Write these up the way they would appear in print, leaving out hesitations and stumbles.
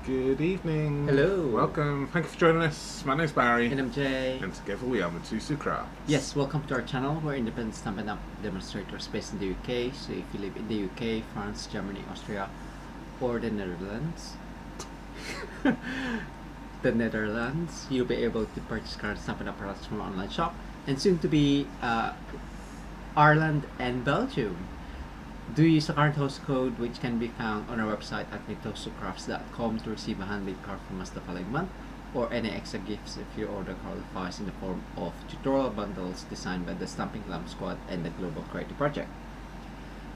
Good evening. Hello. Welcome. Thank you for joining us. My name's Barry. And I'm Jay. And together we are Mitosu Crafts. Yes, welcome to our channel. We're independent Stampin Up demonstrators based in the UK. So if you live in the UK, France, Germany, Austria, or the Netherlands, you'll be able to purchase current Stampin Up products from our online shop, and soon to be Ireland and Belgium. Do use the current host code, which can be found on our website at mitosocrafts.com to receive a handmade card from us the following month, or any extra gifts if your order qualifies in the form of tutorial bundles designed by the Stampin' Glam Squad and the Global Creative Project.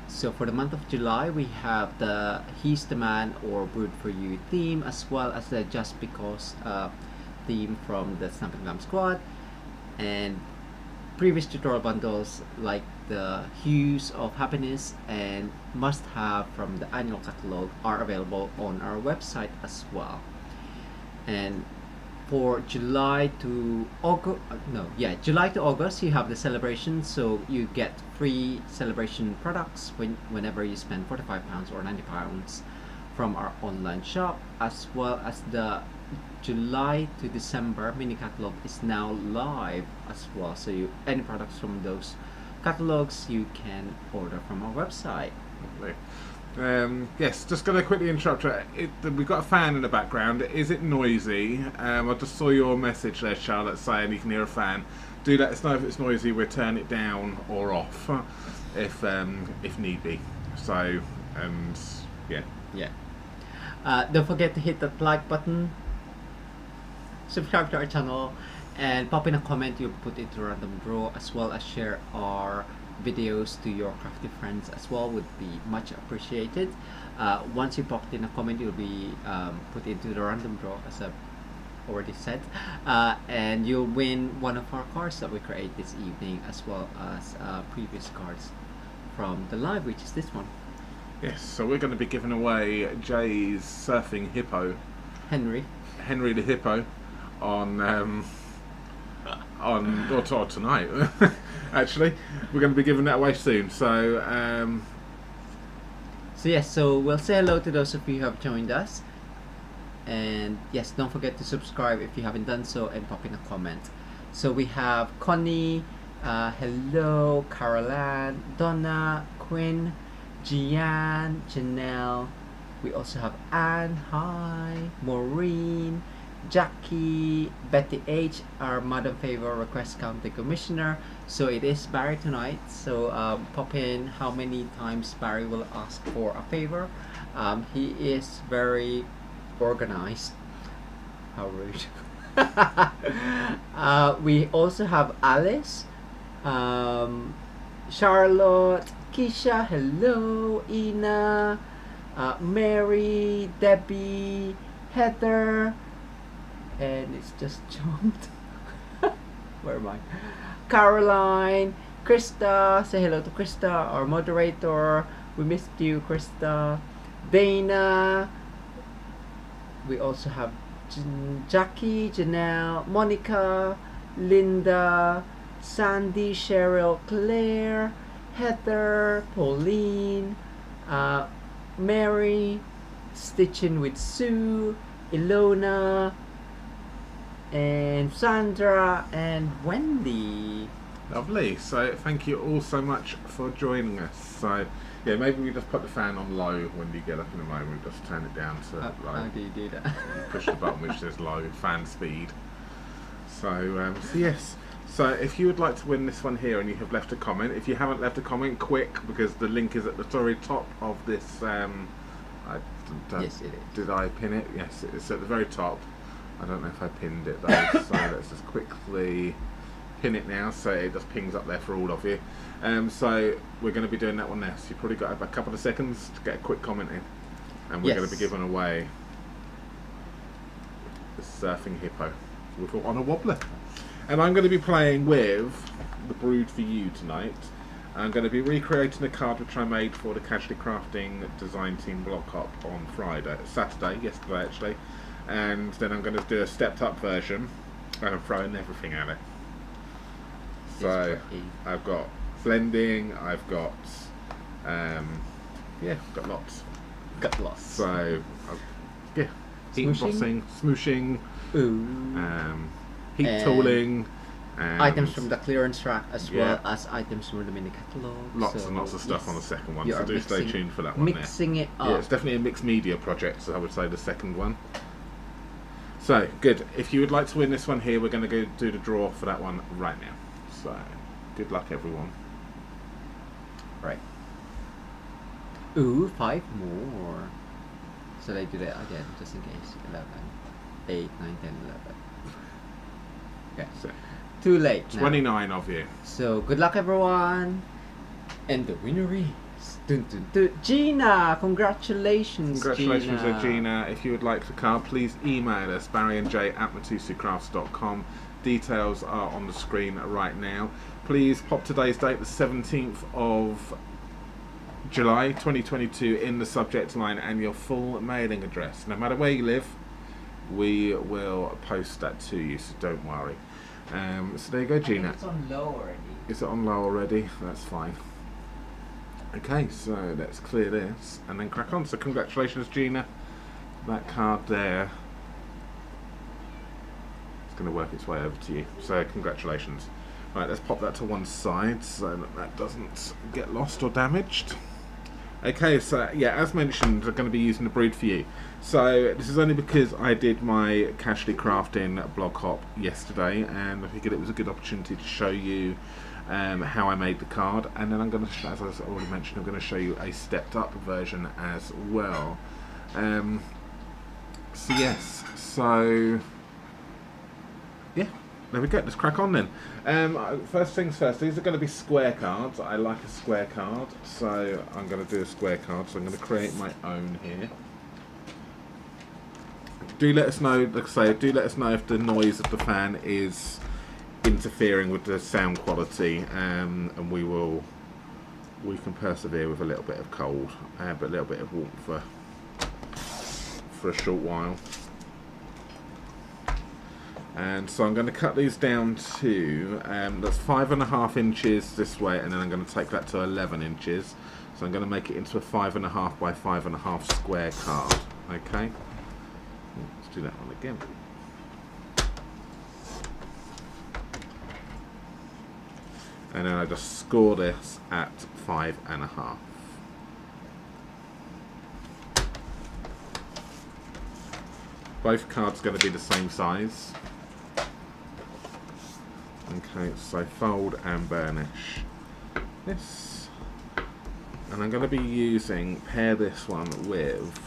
So for the month of July, we have the He's the Man or Brewed for You theme, as well as the Just Because theme from the Stampin' Glam Squad, and previous tutorial bundles like the Hues of Happiness and Must Have from the annual catalog are available on our website as well. And for July to August, you have the celebration, so you get free celebration products whenever you spend £45 or £90 from our online shop, as well as the July to December mini catalog is now live as well. So any products from those catalogs you can order from our website. Yes, just going to quickly interrupt you. We've got a fan in the background. Is it noisy? I just saw your message there, Charlotte, saying you can hear a fan. Do let us know if it's noisy. We'll turn it down or off if need be. So, yeah. Don't forget to hit that like button, subscribe to our channel, and pop in a comment you'll put into random draw, as well as share our videos to your crafty friends as well, would be much appreciated. Once you popped in a comment, you'll be put into the random draw, as I've already said, and you'll win one of our cards that we create this evening, as well as previous cards from the live, which is this one. Yes, so we're going to be giving away Jay's surfing hippo, Henry the hippo, on tonight. Actually, we're going to be giving that away soon. So yes, so we'll say hello to those of you who have joined us, and yes, don't forget to subscribe if you haven't done so, and pop in a comment. So we have Connie, hello, Caroline, Donna, Quinn, Gian, Janelle. We also have Anne, hi, Maureen, Jackie, Betty H, our Madam Favor Request County Commissioner. So it is Barry tonight, so pop in how many times Barry will ask for a favor. He is very organized. How rude. We also have Alice, Charlotte, Keisha, hello, Ina, Mary, Debbie, Heather, and it's just jumped. Where am I? Caroline, Krista, say hello to Krista, our moderator. We missed you, Krista. Dana. We also have Jackie, Janelle, Monica, Linda, Sandy, Cheryl, Claire, Heather, Pauline, Mary, Stitching with Sue, Ilona, and Sandra, and Wendy. Lovely. So thank you all so much for joining us. So yeah, maybe we just put the fan on low when you get up in a moment. Just turn it down to low. How do you do that? Push the button which says low fan speed. So yes. So if you would like to win this one here and you have left a comment, if you haven't left a comment, quick, because the link is at the very top of this. Yes, it is. Did I pin it? Yes, it's at the very top. I don't know if I pinned it though, so let's just quickly pin it now so it just pings up there for all of you. So we're going to be doing that one now, so you've probably got a couple of seconds to get a quick comment in, and we're going to be giving away the surfing hippo on a wobbler. And I'm going to be playing with the Brewed for You tonight. I'm going to be recreating a card which I made for the Casually Crafting Design Team Block Hop on Saturday, yesterday actually. And then I'm going to do a stepped up version, and I'm throwing everything at it. So I've got blending, I've got got lots. Got lost. So yeah, heat embossing, smooshing, Ooh. heat And tooling, and items from the clearance rack as Yeah. well as items from the mini catalog. lots So, and lots of stuff yes, on the second one. you So are do stay mixing- tuned for that one. Mixing it Yeah, up. it's definitely a mixed media project. So I would say the second one. So good. If you would like to win this one here, we're going to go do the draw for that one right now. So good luck, everyone. Right. Ooh, 5 more. So they do that again, just in case. 11, 8, 9, 10, 11. Okay. So Too late now. 29 of you. So good luck, everyone. And the winner is dun, dun, dun, Gina. Congratulations, Congratulations, Gina. Gina. If you would like the card, please email us, barryandj@matosucrafts.com. Details are on the screen right now. Please pop today's date, the 17th of July 2022, in the subject line and your full mailing address. No matter where you live, we will post that to you, so don't worry. So there you go, Gina. It's on low already. Is it on low already? That's fine. Okay, so let's clear this and then crack on. So congratulations, Gina. That card there is going to work its way over to you. So congratulations. Right, let's pop that to one side so that doesn't get lost or damaged. Okay, so yeah, as mentioned, I'm going to be using the brood for you. So this is only because I did my casually crafting blog hop yesterday, and I figured it was a good opportunity to show you how I made the card, and then I'm going to, as I already mentioned, I'm going to show you a stepped up version as well. So yes, so yeah, there we go. Let's crack on then. First things first, these are going to be square cards. I like a square card, so I'm going to do a square card. So I'm going to create my own here. Do let us know, like I say, do let us know if the noise of the fan is interfering with the sound quality, and we can persevere with a little bit of cold, but a little bit of warmth for a short while. And so I'm going to cut these down to that's 5.5 inches this way, and then I'm going to take that to 11 inches. So I'm going to make it into a 5.5 by 5.5 square card. Okay, let's do that one again. And then I just score this at 5.5. Both cards are going to be the same size. Okay, so fold and burnish this, and I'm going to be pair this one with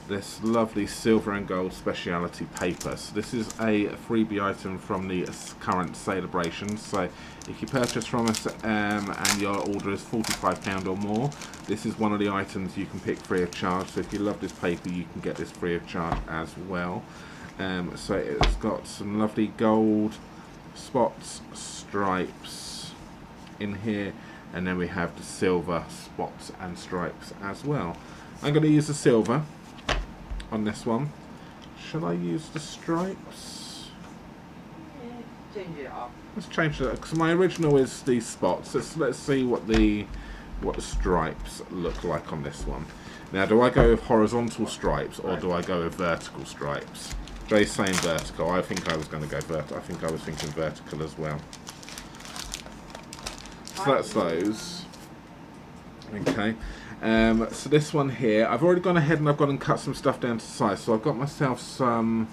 this lovely silver and gold speciality paper. So this is a freebie item from the current celebrations. So if you purchase from us and your order is £45 or more, this is one of the items you can pick free of charge. So if you love this paper, you can get this free of charge as well. So it's got some lovely gold spots, stripes in here, and then we have the silver spots and stripes as well. I'm going to use the silver on this one. Shall I use the stripes? Change it up. Let's change it, because my original is these spots. Let's see what the stripes look like on this one. Now, do I go with horizontal stripes or do I go with vertical stripes? Jay's saying vertical. I think I was going to go vertical. I think I was thinking vertical as well. So that's those. Okay. So this one here, I've already gone ahead and I've gone and cut some stuff down to size. So I've got myself some.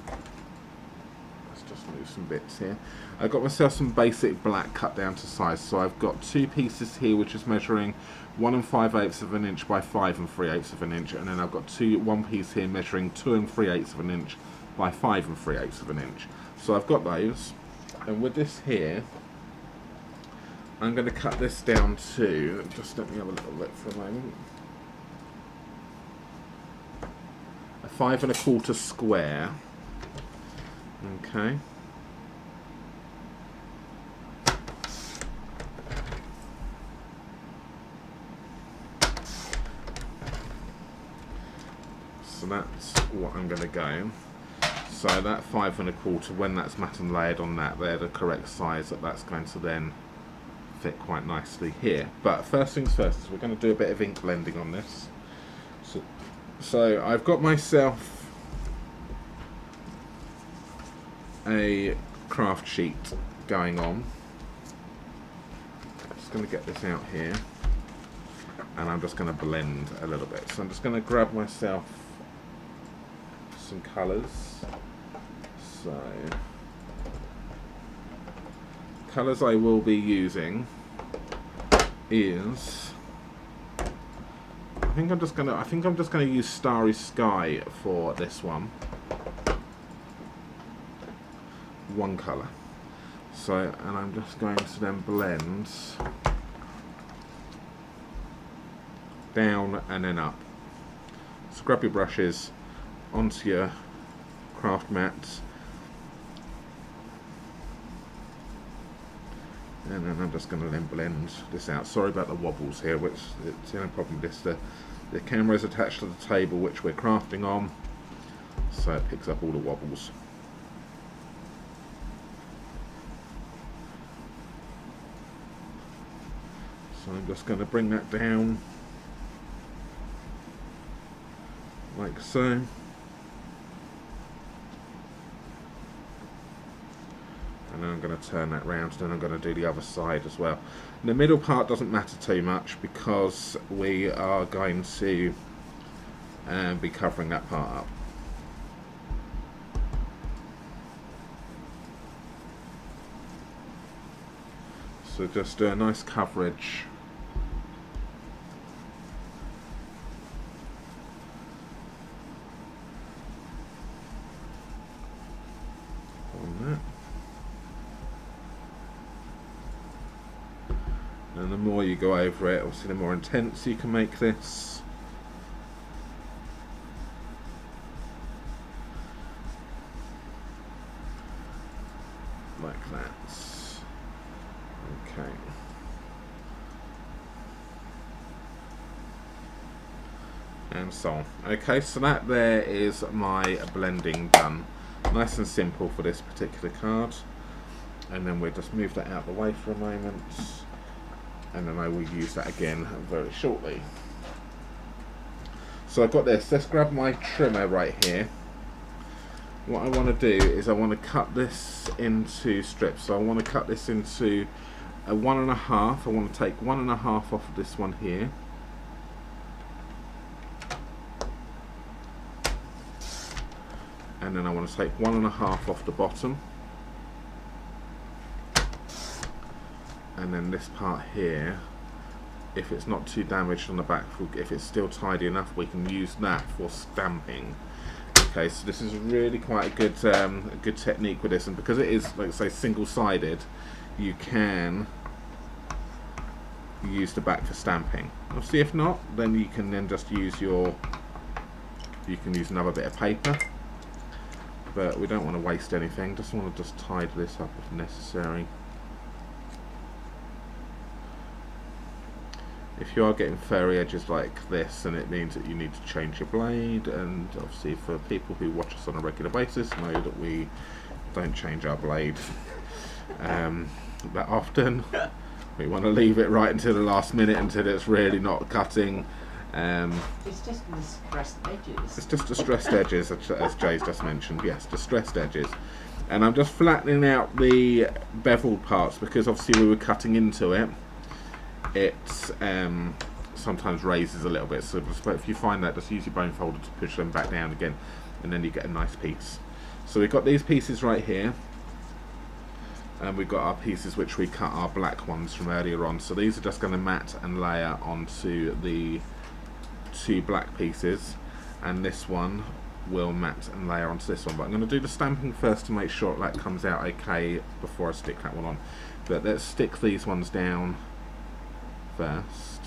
Let's just move some bits here. I've got myself some basic black cut down to size. So I've got two pieces here, which is measuring 1 5/8 of an inch by 5 3/8 of an inch, and then I've got one piece here measuring 2 3/8 of an inch by 5 3/8 of an inch. So I've got those, and with this here, I'm going to cut this down to, just let me have a little look for a moment, a 5 1/4 square. Okay. So that's what I'm going to go. So that 5 1/4, when that's matte and layered on that, they're the correct size that's going to then fit quite nicely here. But first things first, is we're going to do a bit of ink blending on this. So I've got myself a craft sheet going on. I'm just going to get this out here, and I'm just going to blend a little bit. So I'm just going to grab myself some colours. So colours I will be using is, I think I'm just gonna use Starry Sky for this one. One colour. So, and I'm just going to then blend down and then up. So grab your brushes onto your craft mats, and then I'm just going to then blend this out. Sorry about the wobbles here, which it's no problem. The camera is attached to the table which we're crafting on, so it picks up all the wobbles. So I'm just going to bring that down like so. And then I'm going to turn that round, and then I'm going to do the other side as well. The middle part doesn't matter too much because we are going to be covering that part up. So just do a nice coverage on that. And the more you go over it, obviously the more intense you can make this. Like that. Okay. And so on. Okay, so that there is my blending done. Nice and simple for this particular card. And then we'll just move that out of the way for a moment. And then I will use that again very shortly. So I've got this. Let's grab my trimmer right here. What I want to do is I want to cut this into strips. So I want to cut this into a 1.5. I want to take 1.5 off of this one here. And then I want to take 1.5 off the bottom. And then this part here, if it's not too damaged on the back, if it's still tidy enough, we can use that for stamping. Okay, so this is really quite a good technique with this, and because it is, like I say, single-sided, you can use the back for stamping. Obviously, if not, then you can then just use you can use another bit of paper, but we don't want to waste anything. Just want to just tidy this up if necessary. If you are getting furry edges like this, then it means that you need to change your blade, and obviously for people who watch us on a regular basis know that we don't change our blade that often. We want to leave it right until the last minute, until it's really not cutting. It's just distressed edges. It's just distressed edges, as Jay's just mentioned. Yes, distressed edges. And I'm just flattening out the beveled parts because obviously we were cutting into it. It sometimes raises a little bit, so if you find that, just use your bone folder to push them back down again, and then you get a nice piece. So we've got these pieces right here, and we've got our pieces which we cut our black ones from earlier on. So these are just going to mat and layer onto the 2 black pieces, and this one will mat and layer onto this one. But I'm going to do the stamping first to make sure that comes out okay before I stick that one on. But let's stick these ones down first.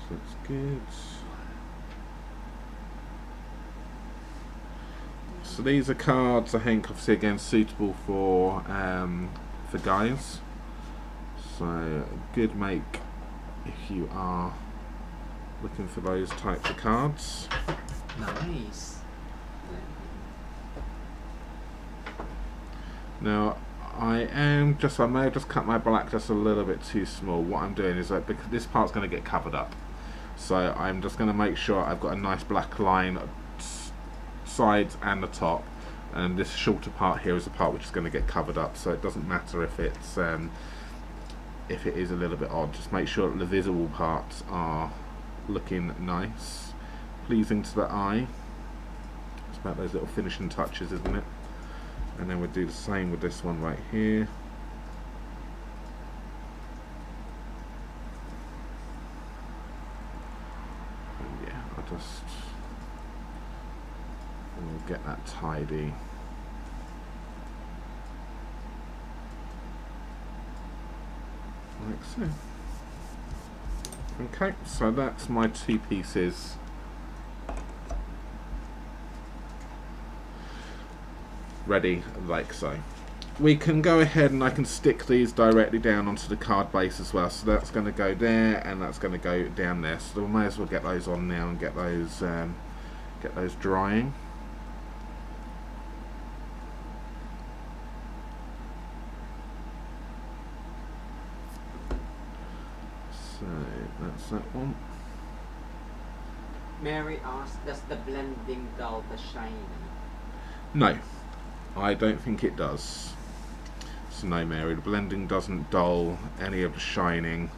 So that's good. So these are cards, I think, obviously again suitable for guys. So good make if you are looking for those types of cards. Nice. Now I may have just cut my black just a little bit too small. What I'm doing is because this part's going to get covered up. So I'm just going to make sure I've got a nice black line sides and the top, and this shorter part here is the part which is going to get covered up, so it doesn't matter if it's if it is a little bit odd. Just make sure that the visible parts are looking nice, pleasing to the eye. It's about those little finishing touches, isn't it? And then we'll do the same with this one right here. And yeah, I'll just we'll get that tidy. Like so. Okay, so that's my two pieces. Ready like so. We can go ahead and I can stick these directly down onto the card base as well. So that's going to go there and that's going to go down there. So we may as well get those on now and get those drying. So that's that one. Mary asked, does the blending dull the shiny? No, I don't think it does. So no, Mary, the blending doesn't dull any of the shining.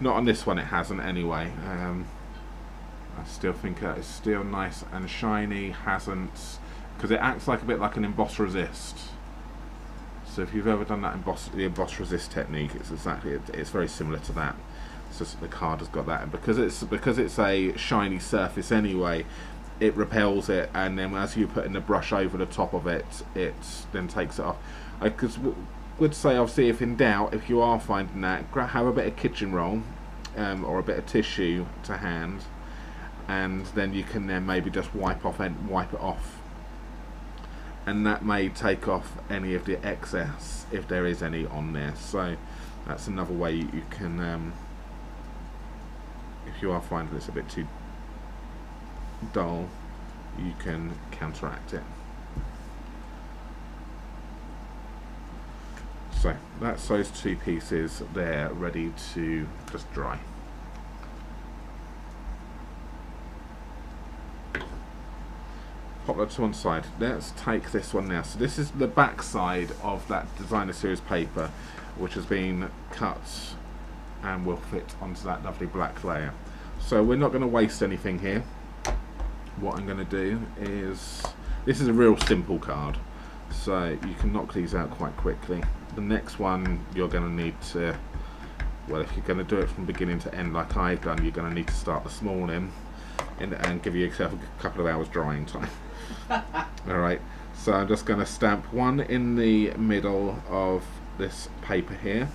Not on this one, it hasn't anyway. I still think that it's still nice and shiny, hasn't, because it acts like a bit like an emboss resist. So if you've ever done that the emboss resist technique, it's very similar to that. It's just the card has got that, and because it's a shiny surface anyway, it repels it, and then as you put in the brush over the top of it, it then takes it off. I would say, obviously, if in doubt, if you are finding that, have a bit of kitchen roll or a bit of tissue to hand, and then you can then maybe just wipe it off, and that may take off any of the excess if there is any on there. So that's another way you can, if you are finding it's a bit too dull, you can counteract it. So that's those two pieces there, ready to just dry. Pop that to one side. Let's take this one now. So this is the back side of that designer series paper, which has been cut and will fit onto that lovely black layer. So we're not going to waste anything here. What I'm going to do is, this is a real simple card, so you can knock these out quite quickly. The next one you're going to need to, well, if you're going to do it from beginning to end like I've done, you're going to need to start this morning and give yourself a couple of hours drying time. Alright, so I'm just going to stamp one in the middle of this paper here.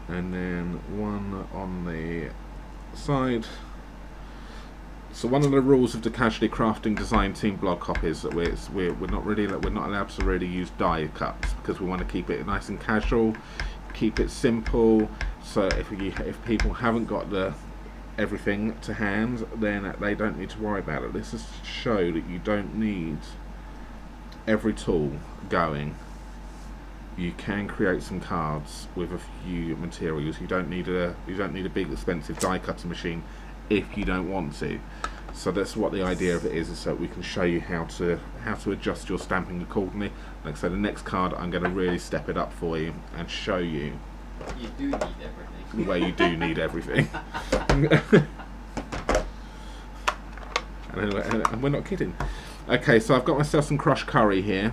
And then one on the side. So one of the rules of the Casually Crafting Design Team blog copy is that we're not allowed to really use die cuts, because we want to keep it nice and casual, keep it simple. So if people haven't got everything to hand, then they don't need to worry about it. This is to show that you don't need every tool going. You can create some cards with a few materials. You don't need a big expensive die cutting machine if you don't want to. So that's what the idea of it is so we can show you how to adjust your stamping accordingly. Like I said, the next card I'm going to really step it up for you and show you. You do need everything. Where you do need everything. and we're not kidding. Okay, so I've got myself some crushed curry here.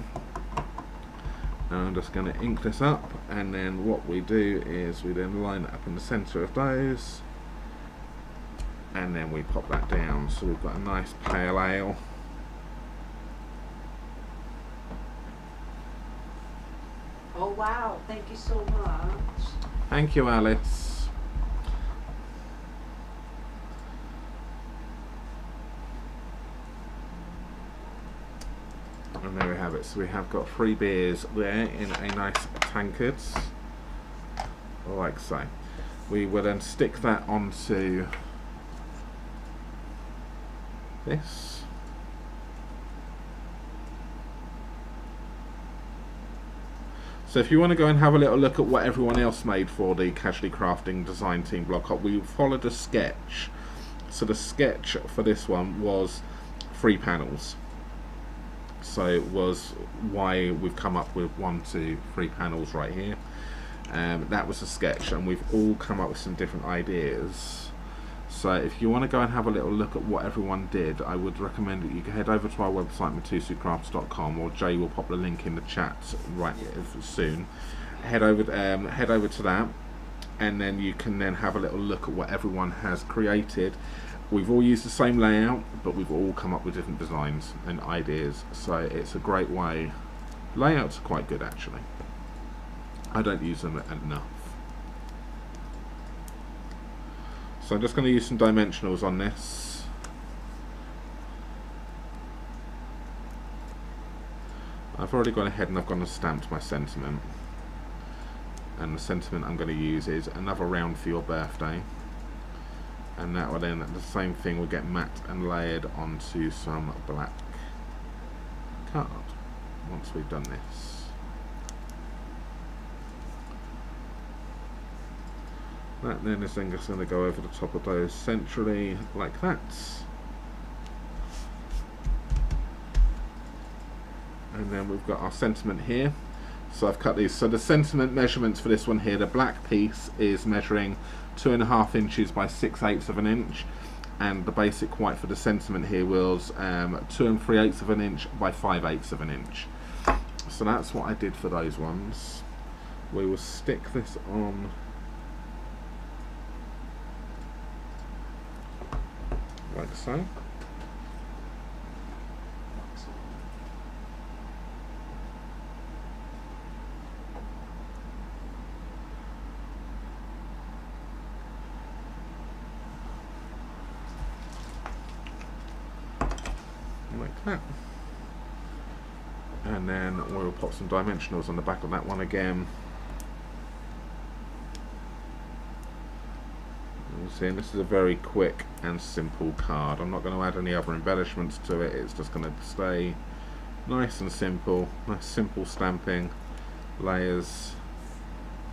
And I'm just going to ink this up, and then what we do is we then line it up in the centre of those, and then we pop that down. So we've got a nice pale ale. Oh wow, thank you so much. Thank you, Alice. And there we have it. So we have got 3 beers there in a nice tankard, like so. We will then stick that onto this. So if you want to go and have a little look at what everyone else made for the Casually Crafting Design Team blog, we followed a sketch. So the sketch for this one was 3 panels. So it was why we've come up with 1, 2, 3 panels right here. That was a sketch, and we've all come up with some different ideas. So if you want to go and have a little look at what everyone did, I would recommend that you head over to our website, mitosucrafts.com, or Jay will pop the link in the chat right soon. Head over to that, and then you can then have a little look at what everyone has created. We've all used the same layout, but we've all come up with different designs and ideas. So it's a great way. Layouts are quite good, actually. I don't use them enough. So I'm just going to use some dimensionals on this. I've already gone ahead and I've gone and stamped my sentiment. And the sentiment I'm going to use is another round for your birthday. And that will then, the same thing will get matte and layered onto some black card once we've done this. That then is then just going to go over the top of those centrally like that. And then we've got our sentiment here. So I've cut these. So the sentiment measurements for this one here, the black piece is measuring 2.5 inches by 6/8 of an inch. And the basic white for the sentiment here was 2 3/8 of an inch by 5/8 of an inch. So that's what I did for those ones. We will stick this on like so. Like that. And then we'll pop some dimensionals on the back of that one again. See, and this is a very quick and simple card. I'm not going to add any other embellishments to it. It's just going to stay nice and simple. Nice simple stamping, layers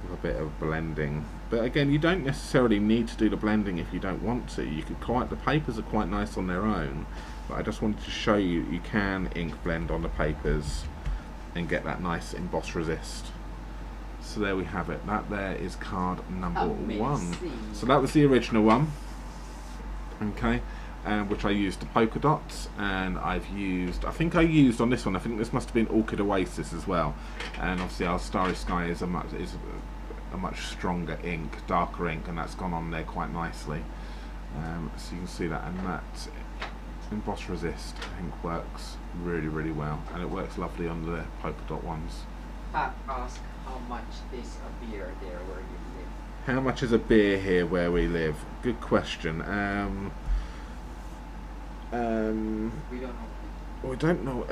with a bit of blending. But again, you don't necessarily need to do the blending if you don't want to. You could the papers are quite nice on their own, but I just wanted to show you can ink blend on the papers and get that nice emboss resist. So there we have it. That there is card number 1. So that was the original one, okay, which I used the polka dots, and I think I used on this one, I think this must have been Orchid Oasis as well, and obviously our Starry Sky is a much stronger ink, darker ink, and that's gone on there quite nicely. So you can see that, and that emboss resist ink works really, really well, and it works lovely on the polka dot ones. Pat asked, how much is a beer there where you live? How much is a beer here where we live? Good question. We don't know. We don't know.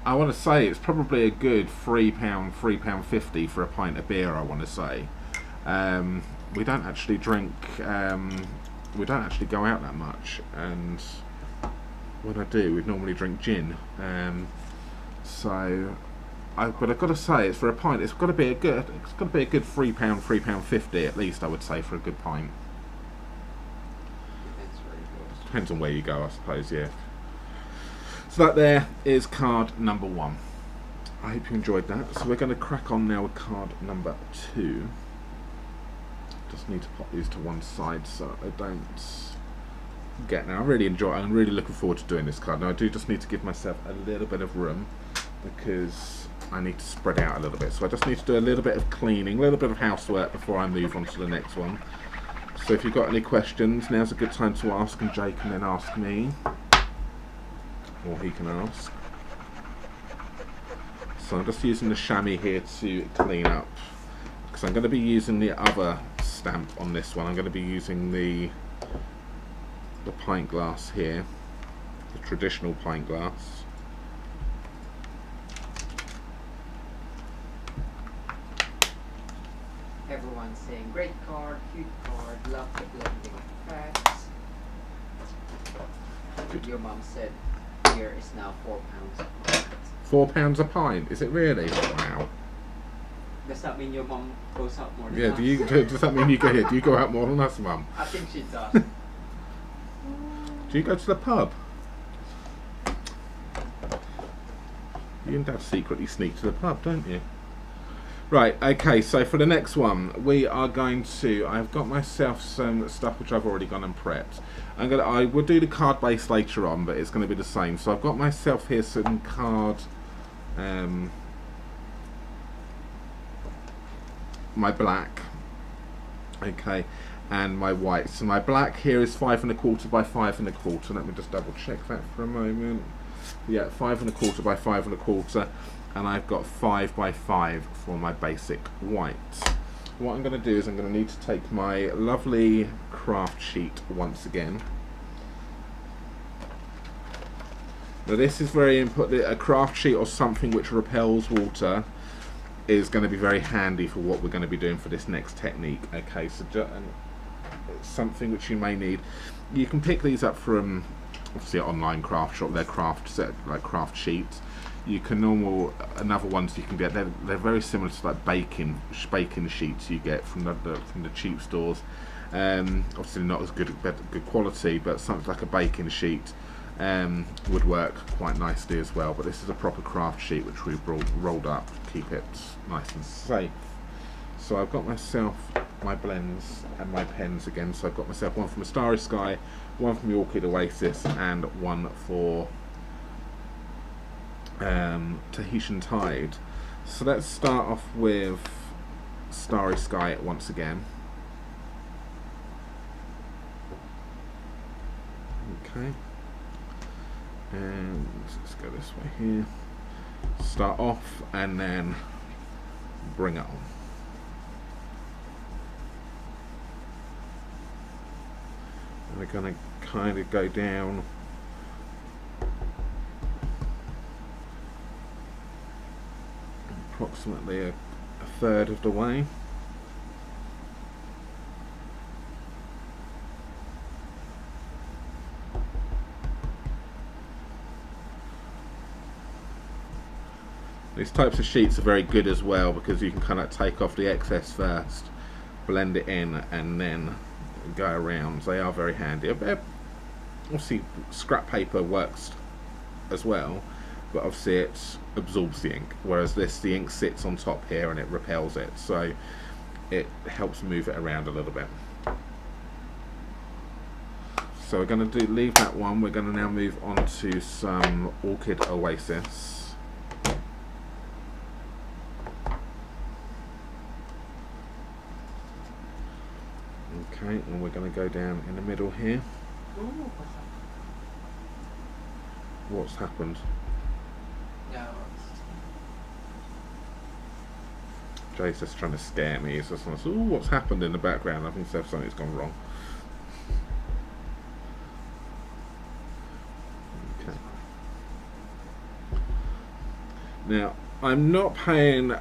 I want to say it's probably a good £3, £3.50 for a pint of beer, I want to say. We don't actually drink, we don't actually go out that much, and when I do, we normally drink gin. But I've got to say, it's for a pint. It's got to be a good £3, £3.50 at least, I would say, for a good pint. Depends on where you go, I suppose. Yeah. So that there is card number 1. I hope you enjoyed that. So we're going to crack on now with card number 2. Just need to pop these to one side so I don't get. Now I'm really looking forward to doing this card. Now I do just need to give myself a little bit of room because I need to spread out a little bit. So I just need to do a little bit of cleaning, a little bit of housework before I move on to the next one. So if you've got any questions, now's a good time to ask, and Jay can then ask me, or he can ask. So I'm just using the chamois here to clean up, because I'm going to be using the other stamp on this one. I'm going to be using the pint glass here, the traditional pint glass. Everyone's saying great card, cute card, love the blending effects. Your mom said beer is now £4 a pint. £4 a pint. Is it really? Wow. Does that mean your mom goes out more than Yeah. us? Does that mean you go here? Do you go out more than us, Mum? I think she does. Do you go to the pub? You and Dad secretly sneak to the pub, don't you? Right, okay, so for the next one, we are going to... I've got myself some stuff which I've already gone and prepped. I will do the card base later on, but it's going to be the same. So I've got myself here some card... my black, okay, and my white. So my black here is 5 1/4 by 5 1/4. Let me just double check that for a moment. Yeah, 5 1/4 by 5 1/4, and I've got 5 by 5 for my basic white. What I'm going to do is I'm going to need to take my lovely craft sheet once again. Now this is very important. A craft sheet or something which repels water is going to be very handy for what we're going to be doing for this next technique. Okay, so it's something which you may need. You can pick these up from obviously an online craft shop. They're craft set, like craft sheets. You can another ones you can get. They're very similar to like baking sheets you get from the cheap stores. Obviously not as good quality, but something like a baking sheet would work quite nicely as well. But this is a proper craft sheet which we've rolled up to keep it nice and safe. So I've got myself my blends and my pens again. So I've got myself one from a Starry Sky, one from the Orchid Oasis, and one for Tahitian Tide. So let's start off with Starry Sky once again. Okay. And let's go this way here. Start off and then bring it on. And we're going to kind of go down approximately a third of the way. These types of sheets are very good as well because you can kind of take off the excess first, blend it in, and then go around. They are very handy. Obviously, scrap paper works as well, but obviously it absorbs the ink, whereas the ink sits on top here and it repels it, so it helps move it around a little bit. So we're going to leave that one. We're going to now move on to some Orchid Oasis. Okay, and we're going to go down in the middle here. Ooh, What's happened? no. Jay's just trying to scare me. He's just like, ooh, what's happened in the background? I think something's gone wrong. Okay. Now, I'm not paying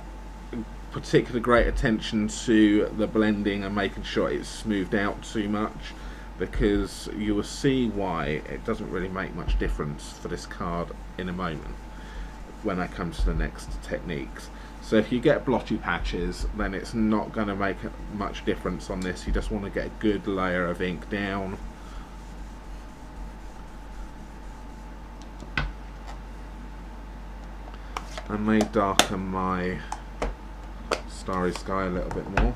particular great attention to the blending and making sure it's smoothed out too much, because you will see why it doesn't really make much difference for this card in a moment when I come to the next techniques. So if you get blotchy patches, then it's not going to make much difference on this. You just want to get a good layer of ink down. I may darken my Starry Sky a little bit more.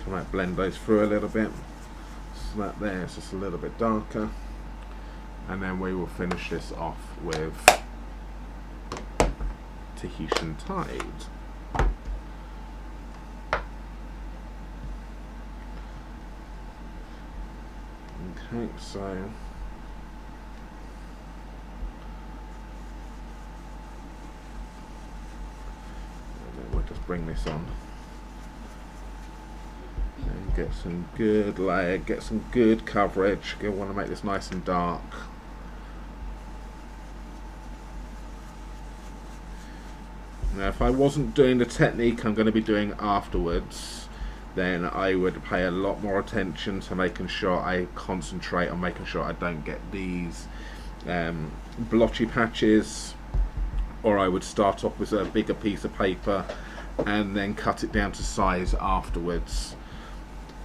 I might blend those through a little bit. So that there is just a little bit darker. And then we will finish this off with Tahitian Tide. Okay, so and then we'll just bring this on and get some good layer, get some good coverage. You want to make this nice and dark. Now if I wasn't doing the technique I'm going to be doing afterwards, then I would pay a lot more attention to making sure I concentrate on making sure I don't get these blotchy patches, or I would start off with a bigger piece of paper and then cut it down to size afterwards,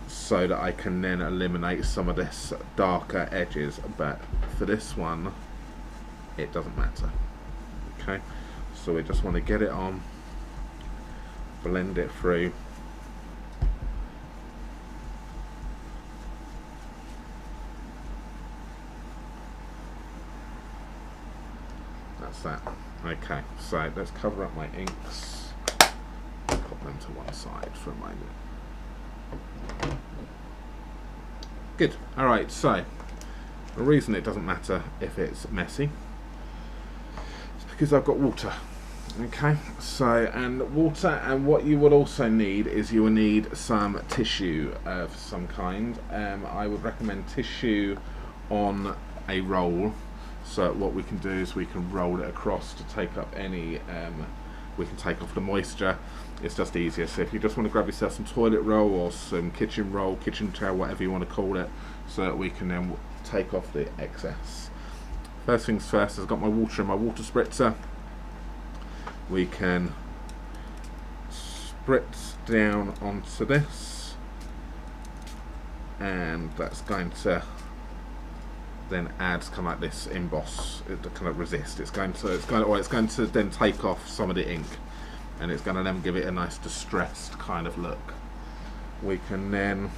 so that I can then eliminate some of this darker edges. But for this one, it doesn't matter. Okay, so we just want to get it on, blend it through. That's that. Okay, so let's cover up my inks, put them to one side for a moment. Good. Alright, so the reason it doesn't matter if it's messy is because I've got water. Okay, so, and water, and what you would also need is you will need some tissue of some kind. I would recommend tissue on a roll. So what we can do is we can roll it across to take up any, we can take off the moisture. It's just easier. So if you just want to grab yourself some toilet roll or some kitchen roll, kitchen towel, whatever you want to call it, so that we can then take off the excess. First things first, I've got my water in my water spritzer. We can spritz down onto this, and that's going to then add kind of like this emboss, to kind of resist. It's going to then take off some of the ink, and it's going to then give it a nice distressed kind of look. We can then,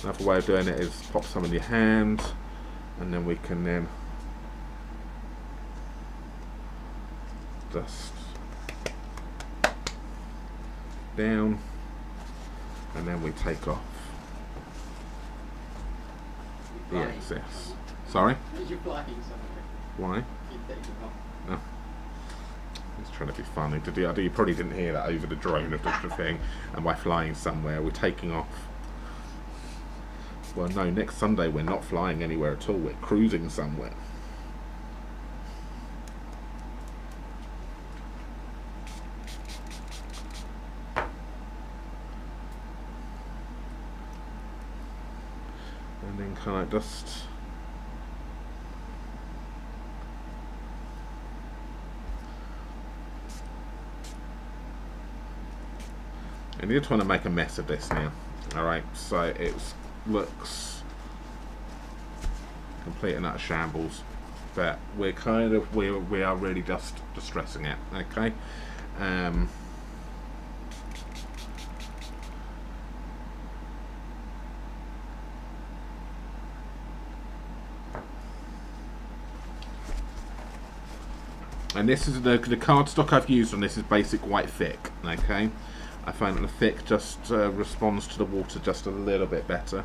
another way of doing it is pop some in your hand, and then we can then just down, and then we take off the excess. Sorry? You're flying somewhere. Why? You take it off. No. It's trying to be funny. You probably didn't hear that over the drone of the thing. And by flying somewhere, we're taking off. Well, no, next Sunday we're not flying anywhere at all. We're cruising somewhere. And then kind of just and you just want to make a mess of this now. Alright, so it looks complete and utter shambles, but we're kind of we are really just distressing it. Okay, and this is the cardstock I've used on this is basic white thick. Okay, I find that the thick just responds to the water just a little bit better.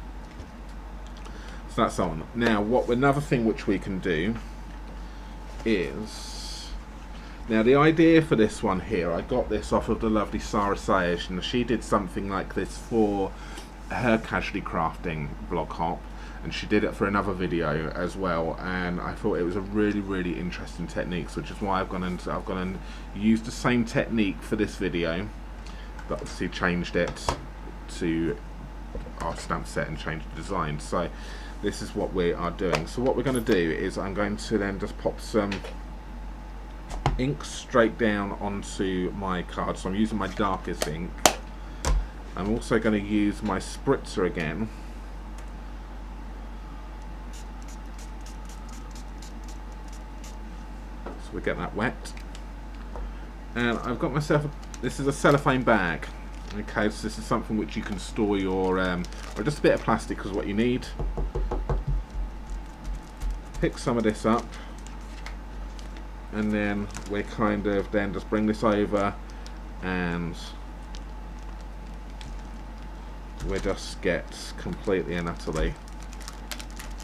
So that's on. Now, another thing which we can do is, now the idea for this one here, I got this off of the lovely Sarah Sayers, and she did something like this for her casually crafting blog hop, and she did it for another video as well, and I thought it was a really interesting technique, which is why I've gone and used the same technique for this video, but obviously changed it to our stamp set and changed the design. So this is what we are doing. So what we're going to do is I'm going to then just pop some ink straight down onto my card. So I'm using my darkest ink. I'm also going to use my spritzer again. So we get that wet. And I've got myself, this is a cellophane bag. Okay, so this is something which you can store your, or just a bit of plastic is what you need. Pick some of this up, and then we kind of then just bring this over, and we just get completely and utterly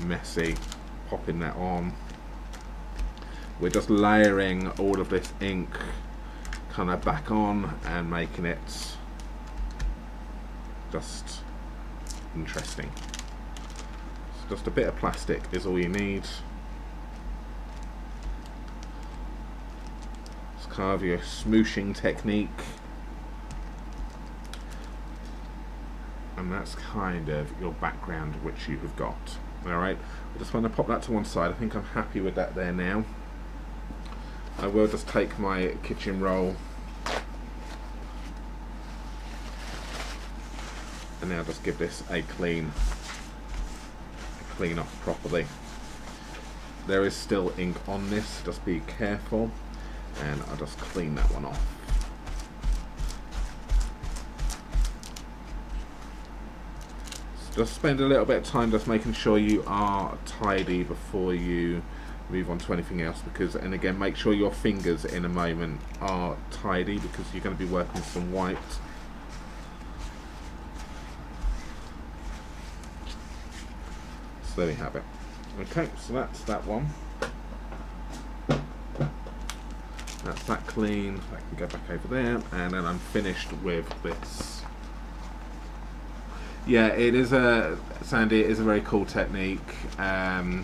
messy, popping that on. We're just layering all of this ink kind of back on and making it just interesting. So just a bit of plastic is all you need. It's kind of your smooshing technique. and that's kind of your background which you have got. Alright, I just want to pop that to one side. I think I'm happy with that there now. I will just take my kitchen roll and now just give this a clean off properly. There is still ink on this, just be careful, and I'll just clean that one off. Just spend a little bit of time just making sure you are tidy before you move on to anything else, because, and again, make sure your fingers in a moment are tidy because you're going to be working with some white. So there we have it. Okay, so that's that one. That's that clean. I can go back over there, and then I'm finished with this. Yeah, it is Sandy, it is a very cool technique, and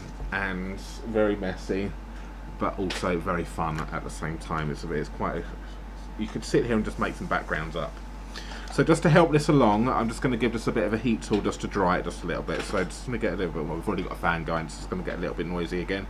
very messy, but also very fun at the same time. It's quite, you could sit here and just make some backgrounds up. So just to help this along, I'm just going to give this a bit of a heat tool just to dry it just a little bit. So just going to get a little bit, well, we've already got a fan going, so it's going to get a little bit noisy again.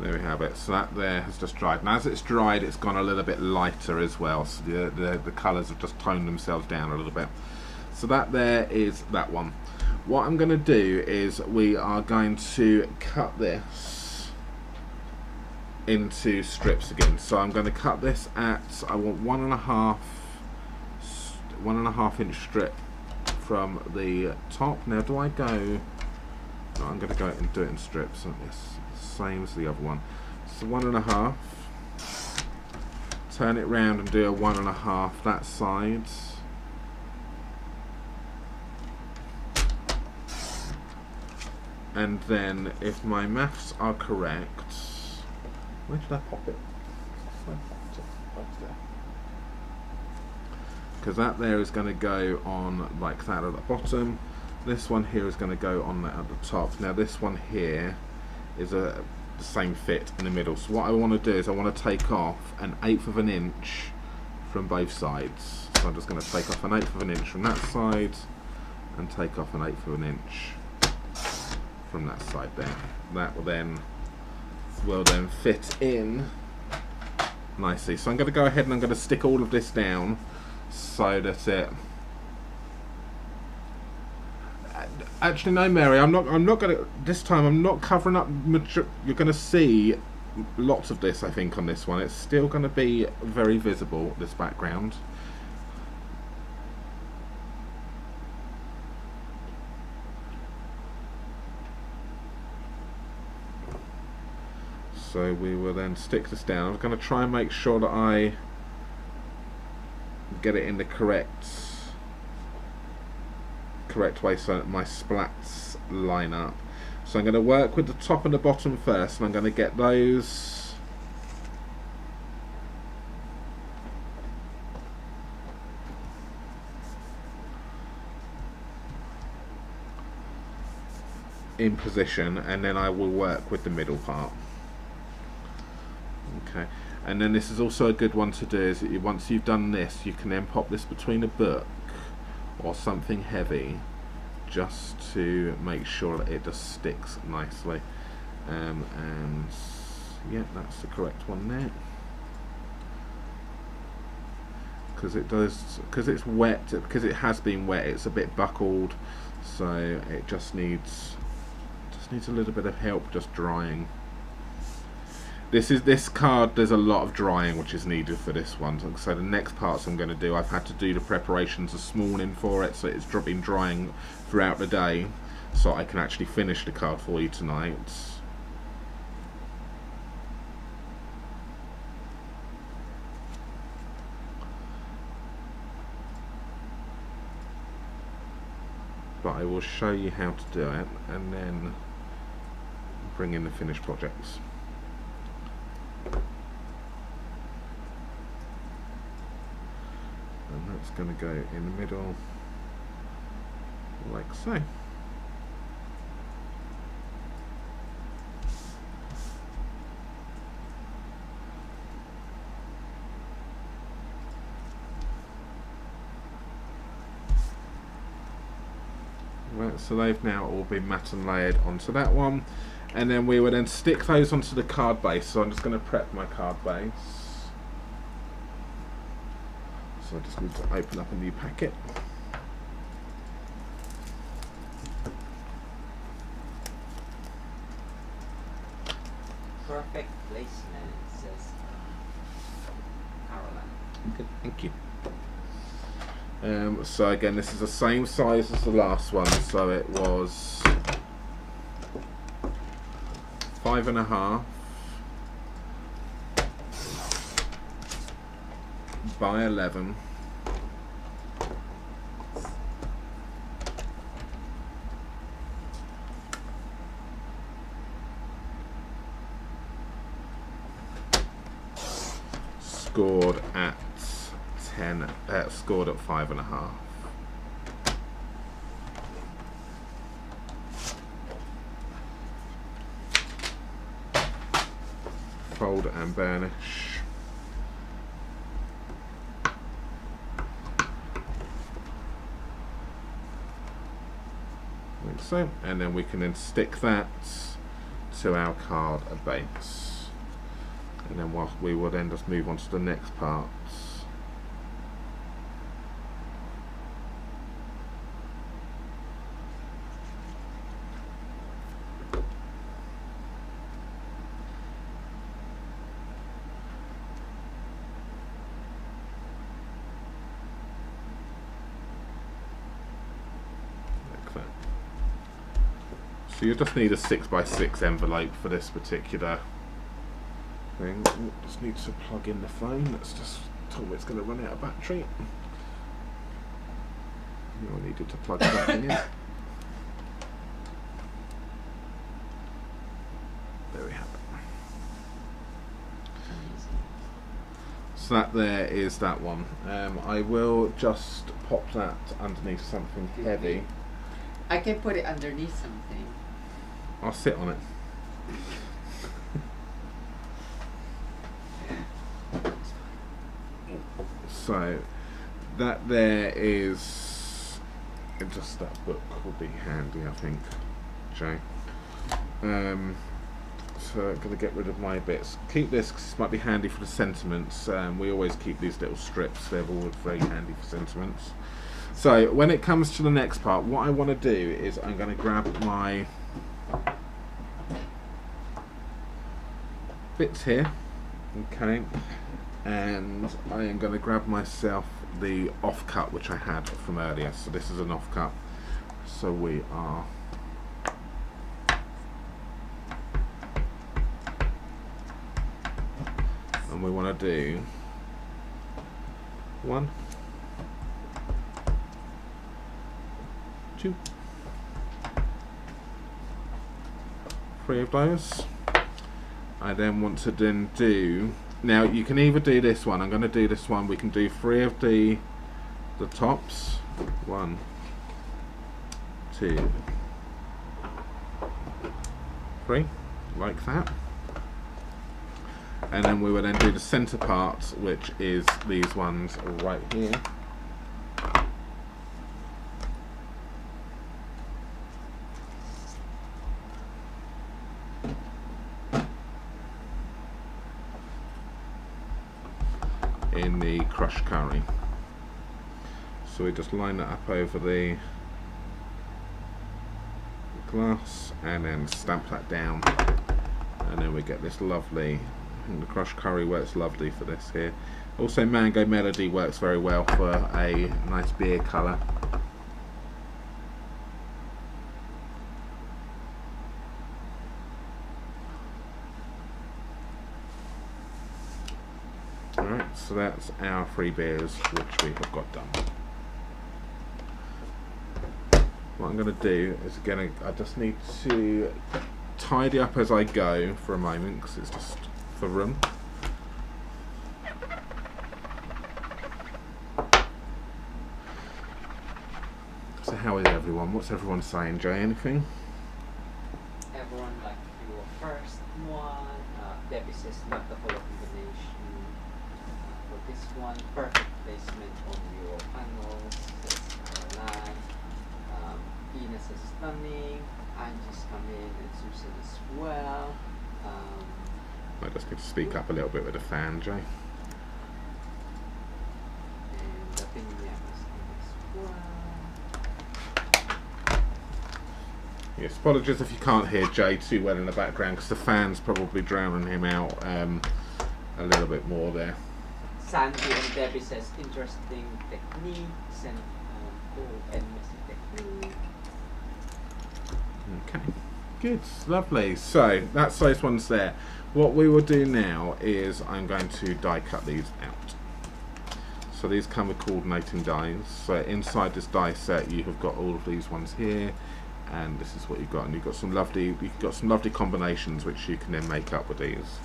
There we have it. So that there has just dried. Now as it's dried, it's gone a little bit lighter as well. So the colours have just toned themselves down a little bit. So that there is that one. What I'm going to do is we are going to cut this into strips again. So I'm going to cut this at, I want 1.5 inch strip from the top. Now do I go, no, I'm going to go and do it in strips like this. Same as the other one. So 1.5. Turn it round and do a 1.5 that side. And then, if my maths are correct, where did I pop it? Because that there is going to go on like that at the bottom. This one here is going to go on that at the top. Now this one here is the same fit in the middle. So what I want to do is I want to take off 1/8 of an inch from both sides. So I'm just going to take off 1/8 of an inch from that side and take off 1/8 of an inch from that side there. That will then fit in nicely. So I'm going to go ahead and I'm going to stick all of this down so that it. Actually, no, Mary. I'm not going to. This time, I'm not covering up. You're going to see lots of this. I think on this one, it's still going to be very visible. This background. So we will then stick this down. I'm going to try and make sure that I get it in the correct way so that my splats line up. So I'm going to work with the top and the bottom first, and I'm going to get those in position, and then I will work with the middle part. Okay, and then this is also a good one to do, is that once you've done this, you can then pop this between a book or something heavy, just to make sure that it just sticks nicely. And yeah, that's the correct one there. Because it does, because it's wet, because it has been wet, it's a bit buckled, so it just needs a little bit of help just drying. This card, there's a lot of drying which is needed for this one. So the next parts I'm going to do, I've had to do the preparations this morning for it, so it's been drying throughout the day, so I can actually finish the card for you tonight. But I will show you how to do it and then bring in the finished projects. And that's going to go in the middle like so. Right, so they've now all been matte and layered onto that one, and then we will then stick those onto the card base. So I'm just going to prep my card base. So I just need to open up a new packet. Perfect placement, says Caroline. Good, thank you. So again, this is the same size as the last one, so it was 5.5 by 11. Scored at 10. Scored at 5.5. Fold and burnish. Like so, and then we can then stick that to our card base, and then we will then just move on to the next part. So you just need a 6x6 envelope for this particular thing. Ooh, just need to plug in the phone. That's just told me it's going to run out of battery. I needed to plug that thing in. There we have it. So that there is that one. I will just pop that underneath something heavy. I can put it underneath something. I'll sit on it. So that there is just that book will be handy, I think, Jay. So I'm going to get rid of my bits. Keep this because this might be handy for the sentiments. We always keep these little strips. They're all very handy for sentiments. So when it comes to the next part, what I want to do is I'm going to grab my bits here, okay, and I am going to grab myself the offcut which I had from earlier. So this is an offcut. So we are and we want to do 1, 2, 3 of those. I then want to then do, now you can either do this one, I'm going to do this one, we can do 3 of the tops, 1, 2, 3, like that, and then we will then do the center part, which is these ones right here. In the crushed curry. So we just line that up over the glass and then stamp that down, and then we get this lovely I think the crushed curry works lovely for this here. Also, Mango Melody works very well for a nice beer colour. Alright, so that's our 3 beers which we have got done. What I'm going to do is, again, I just need to tidy up as I go for a moment because it's just for room. So how is everyone? What's everyone saying, Jay? Anything? Everyone like your first one. Debbie says not the full combination. For this one, perfect placement on your panels. Says Caroline. Ina says stunning. Angie's come in and Susan as well. I just need to speak up a little bit with the fan, Jay. And Lavinia is in as well. Yes, apologies if you can't hear Jay too well in the background because the fan's probably drowning him out a little bit more there. Sandy and Debbie says interesting techniques and cool and messy technique. Okay, good, lovely. So that's those ones there. What we will do now is I'm going to die cut these out. So these come with coordinating dies. So inside this die set you have got all of these ones here, and this is what you've got, and you've got some lovely combinations which you can then make up with these.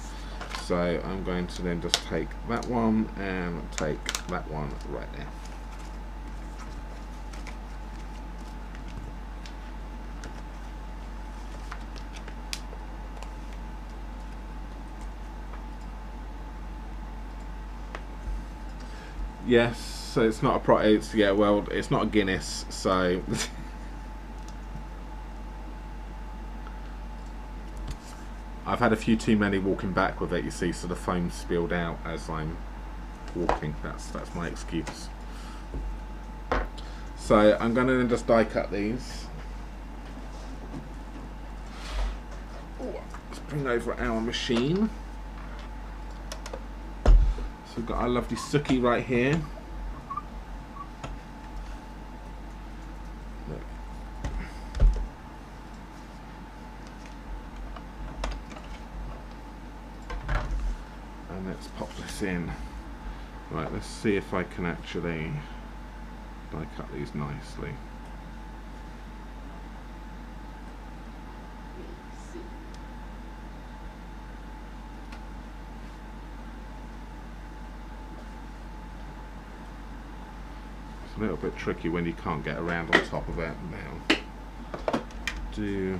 So I'm going to then just take that one and take that one right there. Yes, so it's not a it's not a Guinness, so I've had a few too many walking back with it, you see, so the foam spilled out as I'm walking. That's my excuse. So I'm going to then just die cut these. Let's bring over our machine. So we've got our lovely Suki right here. Look. And let's pop this in. Right, let's see if I can actually die cut these nicely. A little bit tricky when you can't get around on top of it now. See.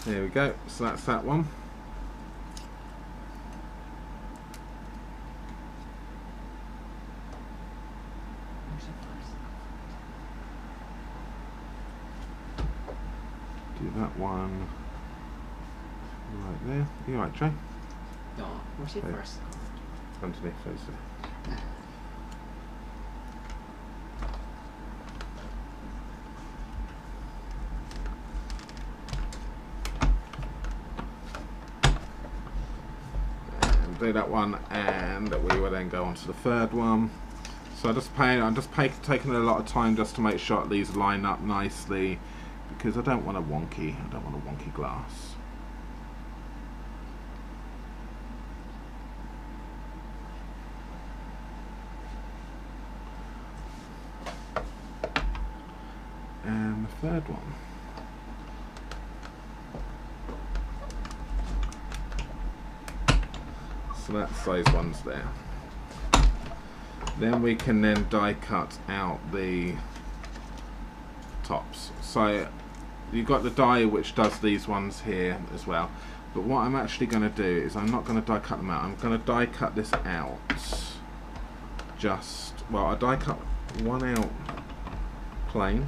There we go, so that's that one. Do that one right there. You alright, Jay? No, where's your first? Underneath those there. Do that one, and we will then go on to the third one. So I'm just taking a lot of time just to make sure these line up nicely, because I don't want a wonky glass. And the third one. So that's those ones there. Then we can then die cut out the tops. So you've got the die which does these ones here as well. But what I'm actually going to do is I'm not going to die cut them out. I'm going to die cut this out. I die cut one out plain,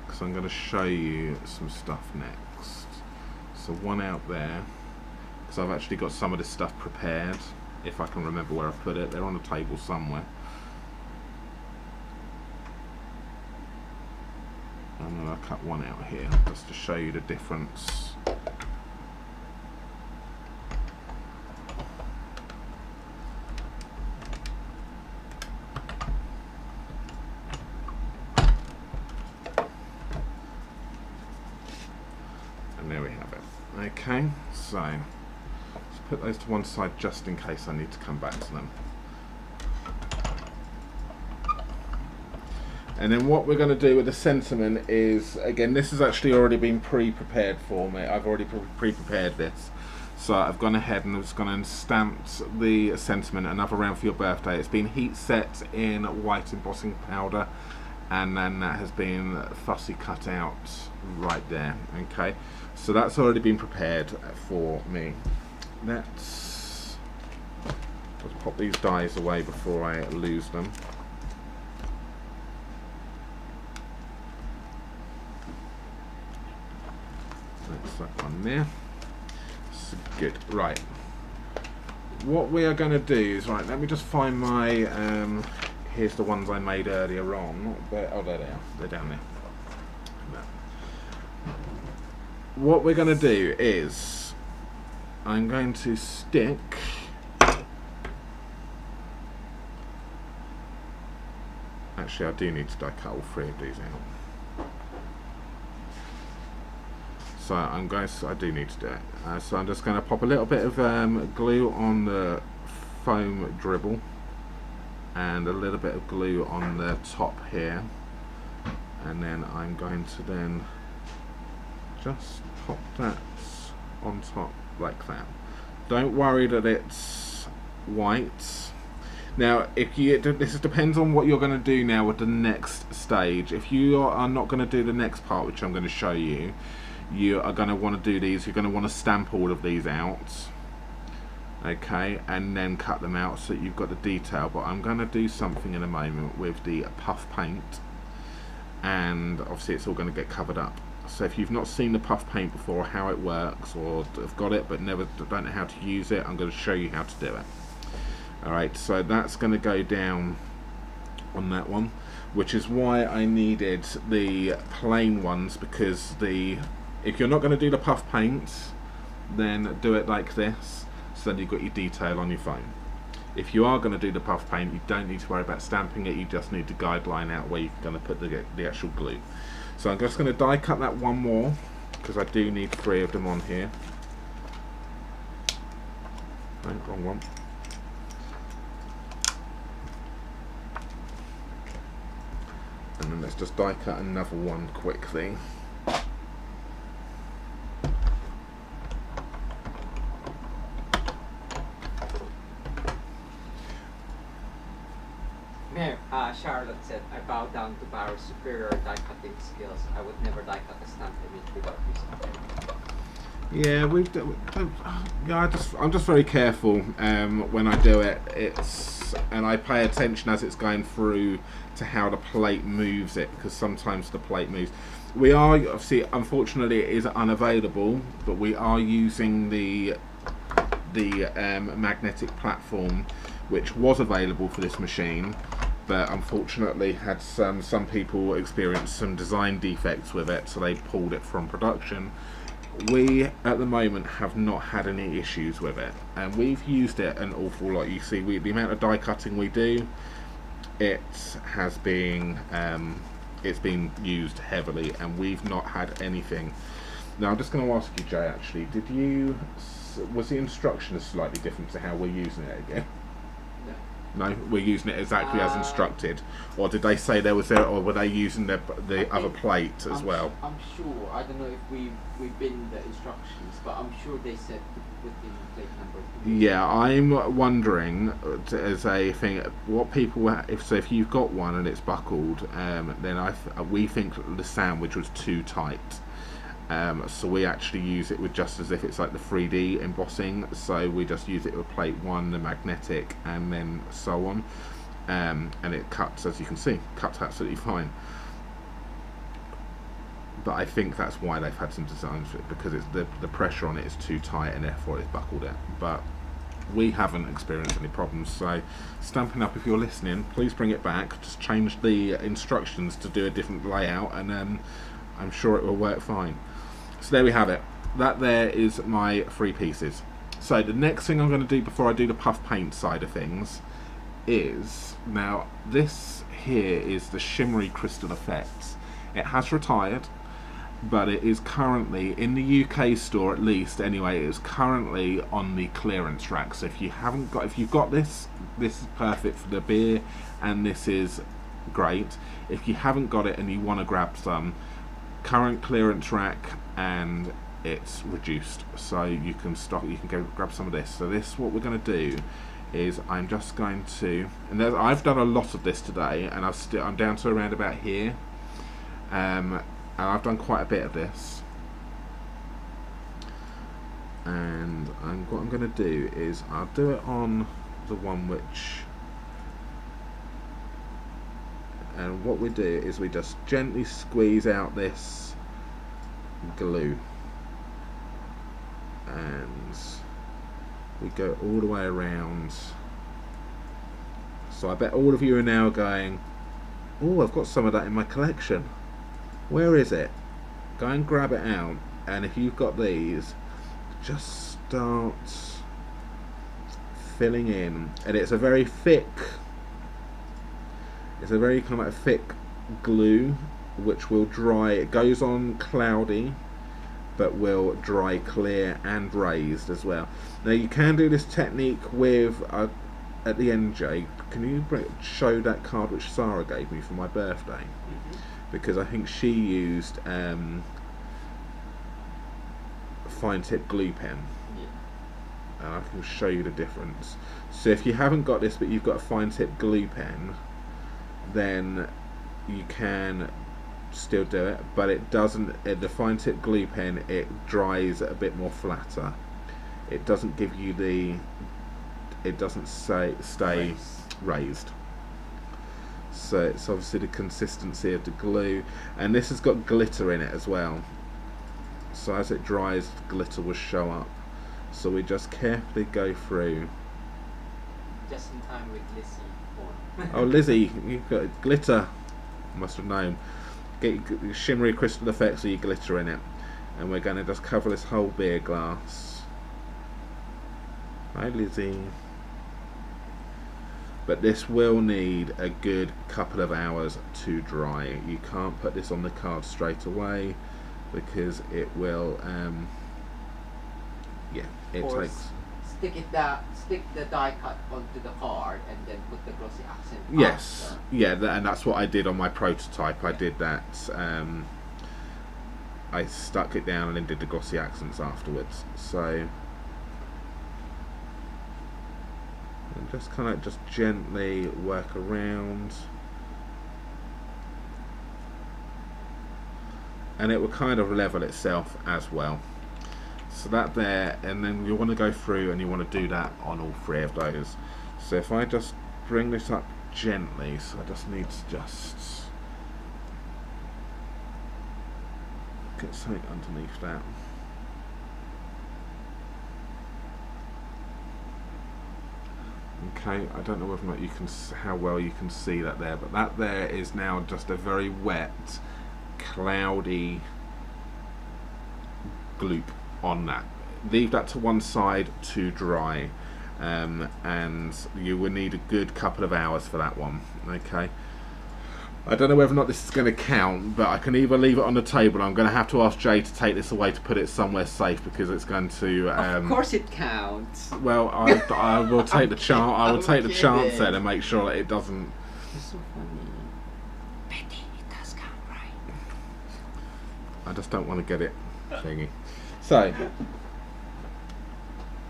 because I'm going to show you some stuff next. So one out there, because I've actually got some of this stuff prepared, if I can remember where I put it. They're on the table somewhere. And then I'll cut one out here just to show you the difference. And there we have it. Okay, so let's put those to one side just in case I need to come back to them. And then what we're going to do with the sentiment is, again, this has actually already been pre-prepared for me. I've already pre-prepared this. So I've gone ahead and I've gone and stamped the sentiment, another round for your birthday. It's been heat set in white embossing powder, and then that has been fussy cut out right there. Okay, so that's already been prepared for me. Let's pop these dies away before I lose them. That's that one there. So good. Right. What we are going to do is, right, let me just find my, here's the ones I made earlier on. Oh, there they are. They're down there. What we're going to do is, I'm going to stick actually I do need to die cut all three of these out. So I do need to do it. So I'm just going to pop a little bit of glue on the foam dribble and a little bit of glue on the top here, and then I'm going to then just pop that on top like that. Don't worry that it's white. Now, this depends on what you're going to do now with the next stage. If you are not going to do the next part, which I'm going to show you, you are going to want to do these. You're going to want to stamp all of these out, okay, and then cut them out so that you've got the detail. But I'm going to do something in a moment with the puff paint, and obviously it's all going to get covered up. So if you've not seen the puff paint before, how it works, or have got it but don't know how to use it, I'm going to show you how to do it. Alright, so that's going to go down on that one, which is why I needed the plain ones, because if you're not going to do the puff paint, then do it like this, so then you've got your detail on your phone. If you are going to do the puff paint, you don't need to worry about stamping it, you just need to guideline out where you're going to put the actual glue. So I'm just going to die cut that one more, because I do need 3 of them on here. No, wrong one. And then let's just die cut another one quickly. Charlotte said, I bow down to Barry's superior die cutting skills. I would never die cut a stamp image without using it. I'm just very careful when I do it. And I pay attention as it's going through to how the plate moves it, because sometimes the plate moves. We are obviously, unfortunately, it is unavailable, but we are using the magnetic platform, which was available for this machine, but unfortunately had some people experience some design defects with it, so they pulled it from production. We at the moment have not had any issues with it, and we've used it an awful lot. You see, the amount of die cutting we do, it has been it's been used heavily, and we've not had anything. Now I'm just going to ask you, Jay, actually, was the instructions slightly different to how we're using it again? No, we're using it exactly as instructed, or did they say or were they using the other plate as well? I'm sure. I don't know if we've been the instructions, but I'm sure they said within plate number. Yeah, I'm wondering as a thing what people if you've got one and it's buckled, then we think the sandwich was too tight. So we actually use it with just as if it's like the 3D embossing, so we just use it with plate 1, the magnetic, and then so on. and it cuts, as you can see, cuts absolutely fine. But I think that's why they've had some designs for it, because it's the pressure on it is too tight and therefore it's buckled it. But we haven't experienced any problems. So Stampin' Up, if you're listening, please bring it back. Just change the instructions to do a different layout, and I'm sure it will work fine. So there we have it. That there is my 3 pieces. So the next thing I'm going to do before I do the puff paint side of things is, now this here is the Shimmery Crystal Effects. It has retired, but it is currently in the UK store, at least anyway. It is currently on the clearance rack. So if you've got this is perfect for the beer, and this is great. If you haven't got it and you want to grab some, current clearance rack, and it's reduced, so you can go grab some of this. So this, what we're going to do is, I'm just going to, and I've done a lot of this today, and I'm down to around about here. And I've done quite a bit of this, and what I'm going to do is I'll do it on the one which, and what we do is we just gently squeeze out this glue, and we go all the way around. So I bet all of you are now going, oh, I've got some of that in my collection. Where is it? Go and grab it out, and if you've got these, just start filling in. And it's a very thick, it's a very kind of like thick glue, which will dry. It goes on cloudy, but will dry clear and raised as well. Now you can do this technique with at the end, Jay, can you show that card which Sarah gave me for my birthday? Mm-hmm. Because I think she used a fine tip glue pen. Yeah. And I can show you the difference. So if you haven't got this but you've got a fine tip glue pen, then you can still do it, but it doesn't, the fine tip glue pen, it dries a bit more flatter. It doesn't give you the, it doesn't stay raised. So it's obviously the consistency of the glue, and this has got glitter in it as well. So as it dries, glitter will show up. So we just carefully go through. Just in time with Lizzie. Oh, Lizzie, you've got glitter. Must have known. Get your Shimmery Crystal Effects or your glitter in it, and we're going to just cover this whole beer glass. Hi, Lizzie. But this will need a good couple of hours to dry. You can't put this on the card straight away, because it will yeah, it takes. Stick the die cut onto the card and then put the glossy accent. Yes, after. yeah, and that's what I did on my prototype. I did that. I stuck it down and then did the glossy accents afterwards. So and just kind of just gently work around, and it will kind of level itself as well. So that there, and then you want to go through and you want to do that on all 3 of those. So if I just bring this up gently, so I just need to just get something underneath that. Okay, I don't know whether or not you can, how well you can see that there, but that there is now just a very wet, cloudy gloop on that. Leave that to one side to dry, and you will need a good couple of hours for that one. Okay, I don't know whether or not this is going to count, but I can either leave it on the table. I'm going to have to ask Jay to take this away to put it somewhere safe, because it's going to of course it counts. Well, I will take the chance. I will take the chance then and make sure that it doesn't. It's so funny. Betty, it does count, right? I just don't want to get it thingy. So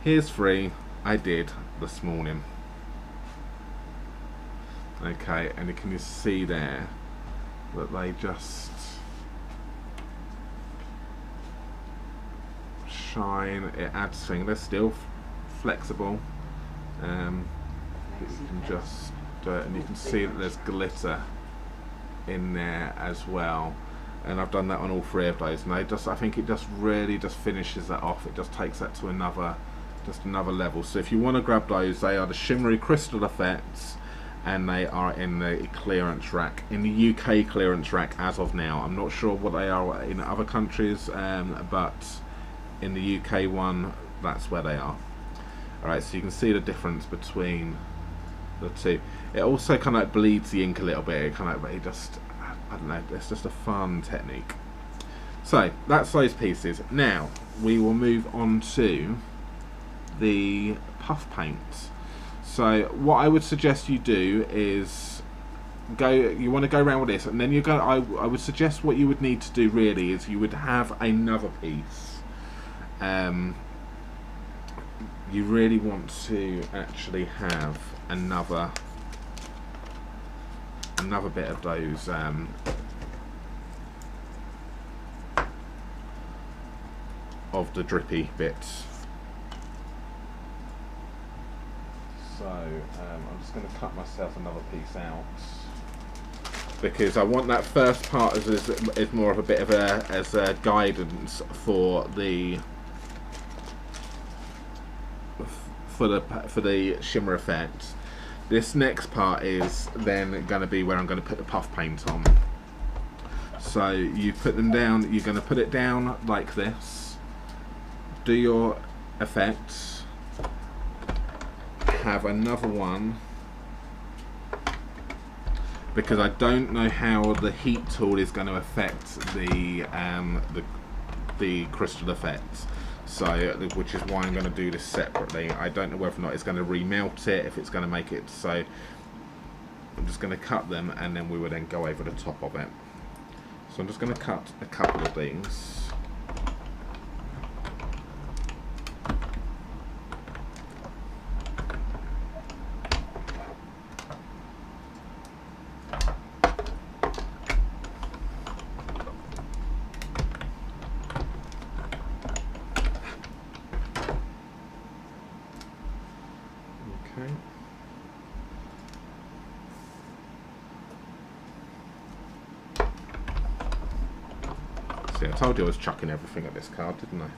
here's 3 I did this morning. Okay, and you can see there that they just shine. It adds things. They're still flexible. You can just do it, and you can see that there's glitter in there as well. And I've done that on all 3 of those, and I think it just really just finishes that off. It just takes that to another level. So if you want to grab those, they are the Shimmery Crystal Effects, and they are in the clearance rack, in the UK clearance rack as of now. I'm not sure what they are in other countries, but in the UK one, that's where they are. Alright, so you can see the difference between the two. It also kind of like bleeds the ink a little bit. It kind of like, it just, I don't know, it's just a fun technique. So that's those pieces. Now we will move on to the puff paint. So what I would suggest you do is you want to go around with this, and then you go, I would suggest what you would need to do really is you would have another piece. You really want to actually have another bit of those of the drippy bits. So I'm just going to cut myself another piece out, because I want that first part as more of a bit of a guidance for the shimmer effect. This next part is then going to be where I'm going to put the puff paint on. So you put them down, you're going to put it down like this, do your effects, have another one, because I don't know how the heat tool is going to affect the crystal effects. So, which is why I'm going to do this separately. I don't know whether or not it's going to remelt it, if it's going to make it so. I'm just going to cut them, and then we will then go over the top of it. So I'm just going to cut a couple of these. See, I told you I was chucking everything at this card, didn't I?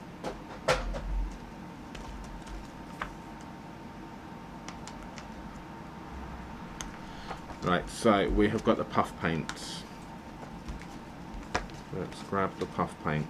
Right, so we have got the puff paint. Let's grab the puff paint.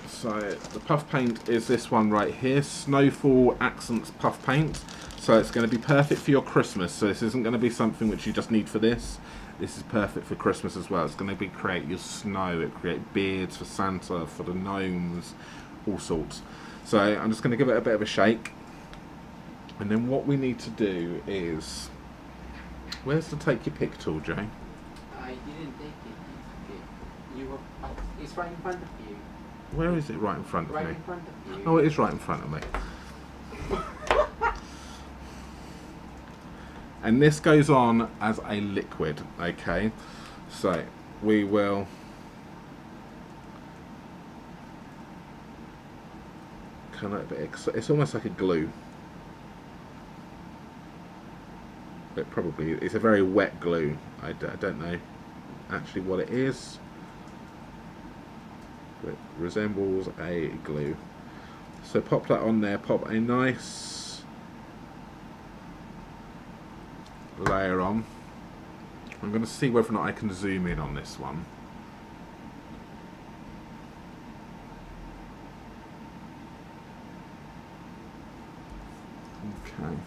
So the puff paint is this one right here, Snowfall Accents Puff Paint. So it's going to be perfect for your Christmas. So this isn't going to be something which you just need for this. This is perfect for Christmas as well. It's going to be create your snow, it create beards for Santa, for the gnomes, all sorts. So I'm just going to give it a bit of a shake. And then what we need to do is, where's the take your pick tool, Jay? I didn't take it. You were, it's right in front of you. Where is it right in front of me? Right in front of you. Oh, it is right in front of me. And this goes on as a liquid, okay? So we will kind of, it's almost like a glue. It probably, it's a very wet glue. I don't know actually what it is. But it resembles a glue. So pop that on there, pop a nice layer on. I'm going to see whether or not I can zoom in on this one. Okay.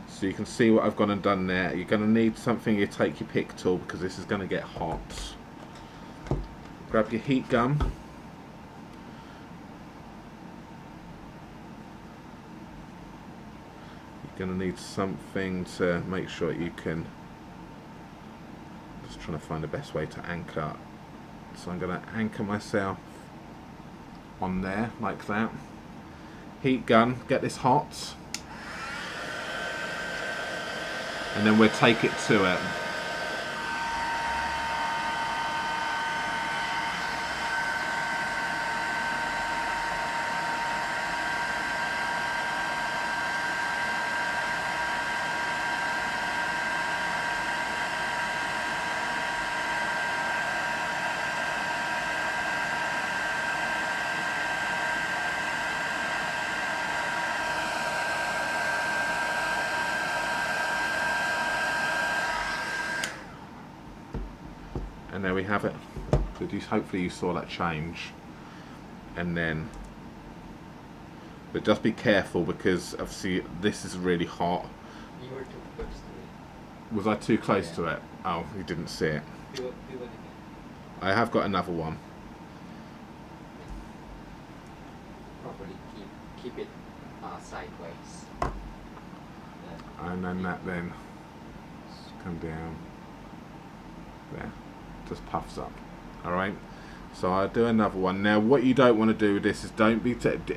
So you can see what I've gone and done there. You're going to need something, you take your pick tool, because this is going to get hot. Grab your heat gun. You're going to need something to make sure you can, just trying to find the best way to anchor. So I'm going to anchor myself on there like that. Heat gun, get this hot, and then we'll take it to it. And there we have it. Hopefully you saw that change. And then, but just be careful because obviously this is really hot. You were too close to Was I too close to it? Oh, you didn't see it. it. Do it again. I have got another one. Properly keep it sideways. And then that then come down there, just puffs up. All right, so I'll do another one. Now what you don't want to do with this is don't be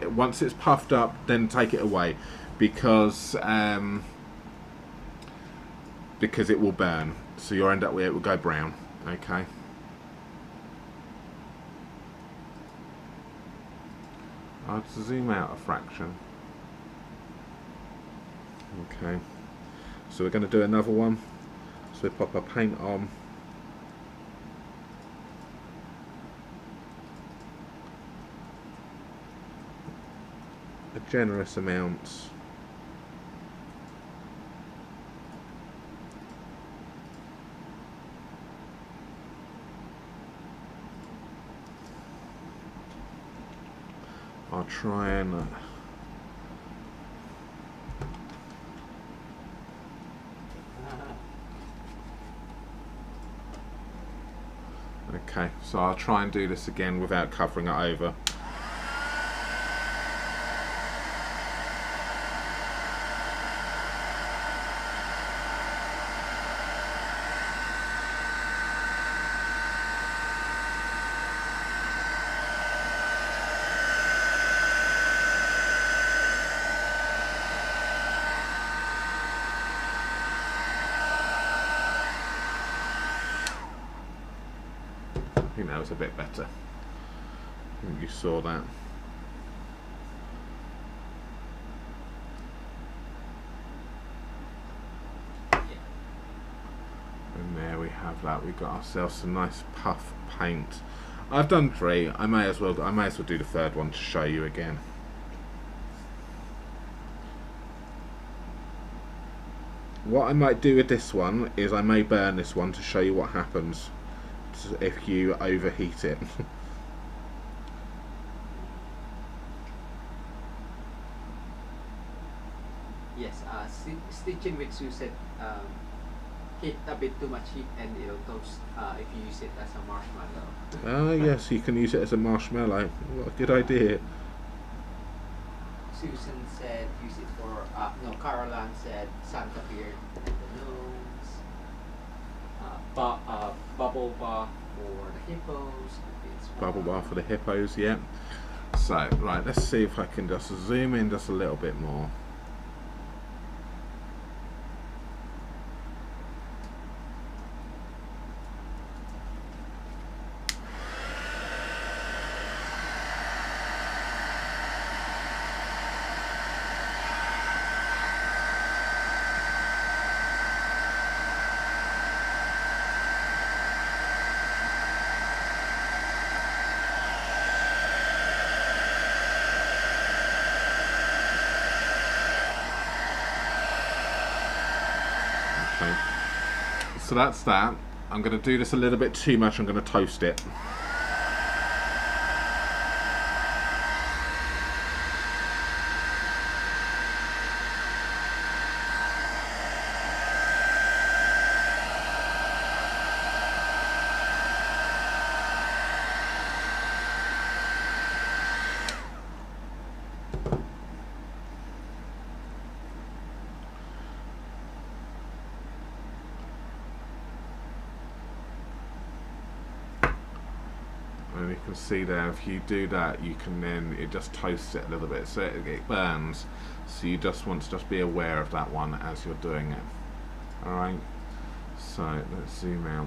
once it's puffed up, then take it away, because it will burn, so you'll end up with it will go brown. Okay, I'll zoom out a fraction. Okay, so we're going to do another one. So we pop our paint on. A generous amount. I'll try and okay, so I'll try and do this again without covering it over. I think that was a bit better. I think you saw that. And there we have that. We got ourselves some nice puff paint. I've done 3. I may as well do the 3rd one to show you again. What I might do with this one is I may burn this one to show you what happens if you overheat it. Yes, stitching with Suzette, hit a bit too much heat and it'll toast if you use it as a marshmallow. Ah yes, you can use it as a marshmallow. What a good idea. Susan said use it for, no, Caroline said Santa beard and the nose. Bubble bar for the hippos. Bubble bar for the hippos, yeah. So, right, let's see if I can just zoom in just a little bit more. Okay. So that's that. I'm going to do this a little bit too much. I'm going to toast it. And you can see there, if you do that, you can then, it just toasts it a little bit, so it burns. So you just want to just be aware of that one as you're doing it. Alright, so let's zoom out.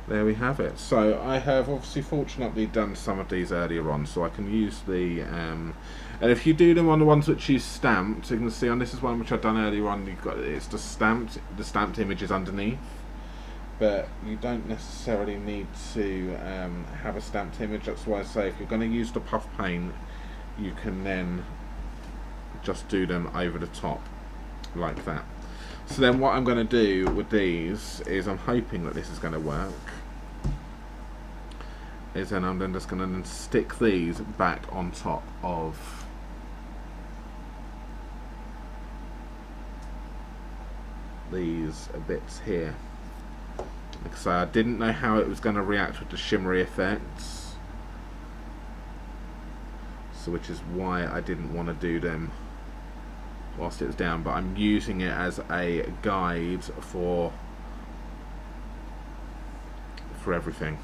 There we have it. So I have obviously fortunately done some of these earlier on, so I can use the and if you do them on the ones which you stamped, you can see on this is one which I've done earlier on, you've got it's the stamped image is underneath, but you don't necessarily need to have a stamped image. That's why I say if you're going to use the puff paint, you can then just do them over the top like that. So then what I'm going to do with these is, I'm hoping that this is going to work, is then I'm then just going to stick these back on top of these bits here. Because I didn't know how it was going to react with the shimmery effects, so which is why I didn't want to do them whilst it was down, but I'm using it as a guide for everything.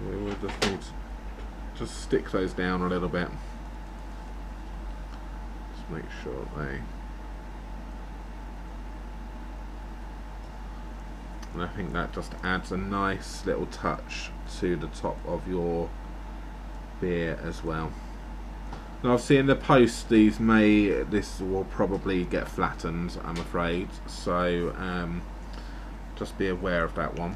We will just need to just stick those down a little bit. Just make sure they. And I think that just adds a nice little touch to the top of your beer as well. Now obviously in the post this will probably get flattened, I'm afraid, so just be aware of that one.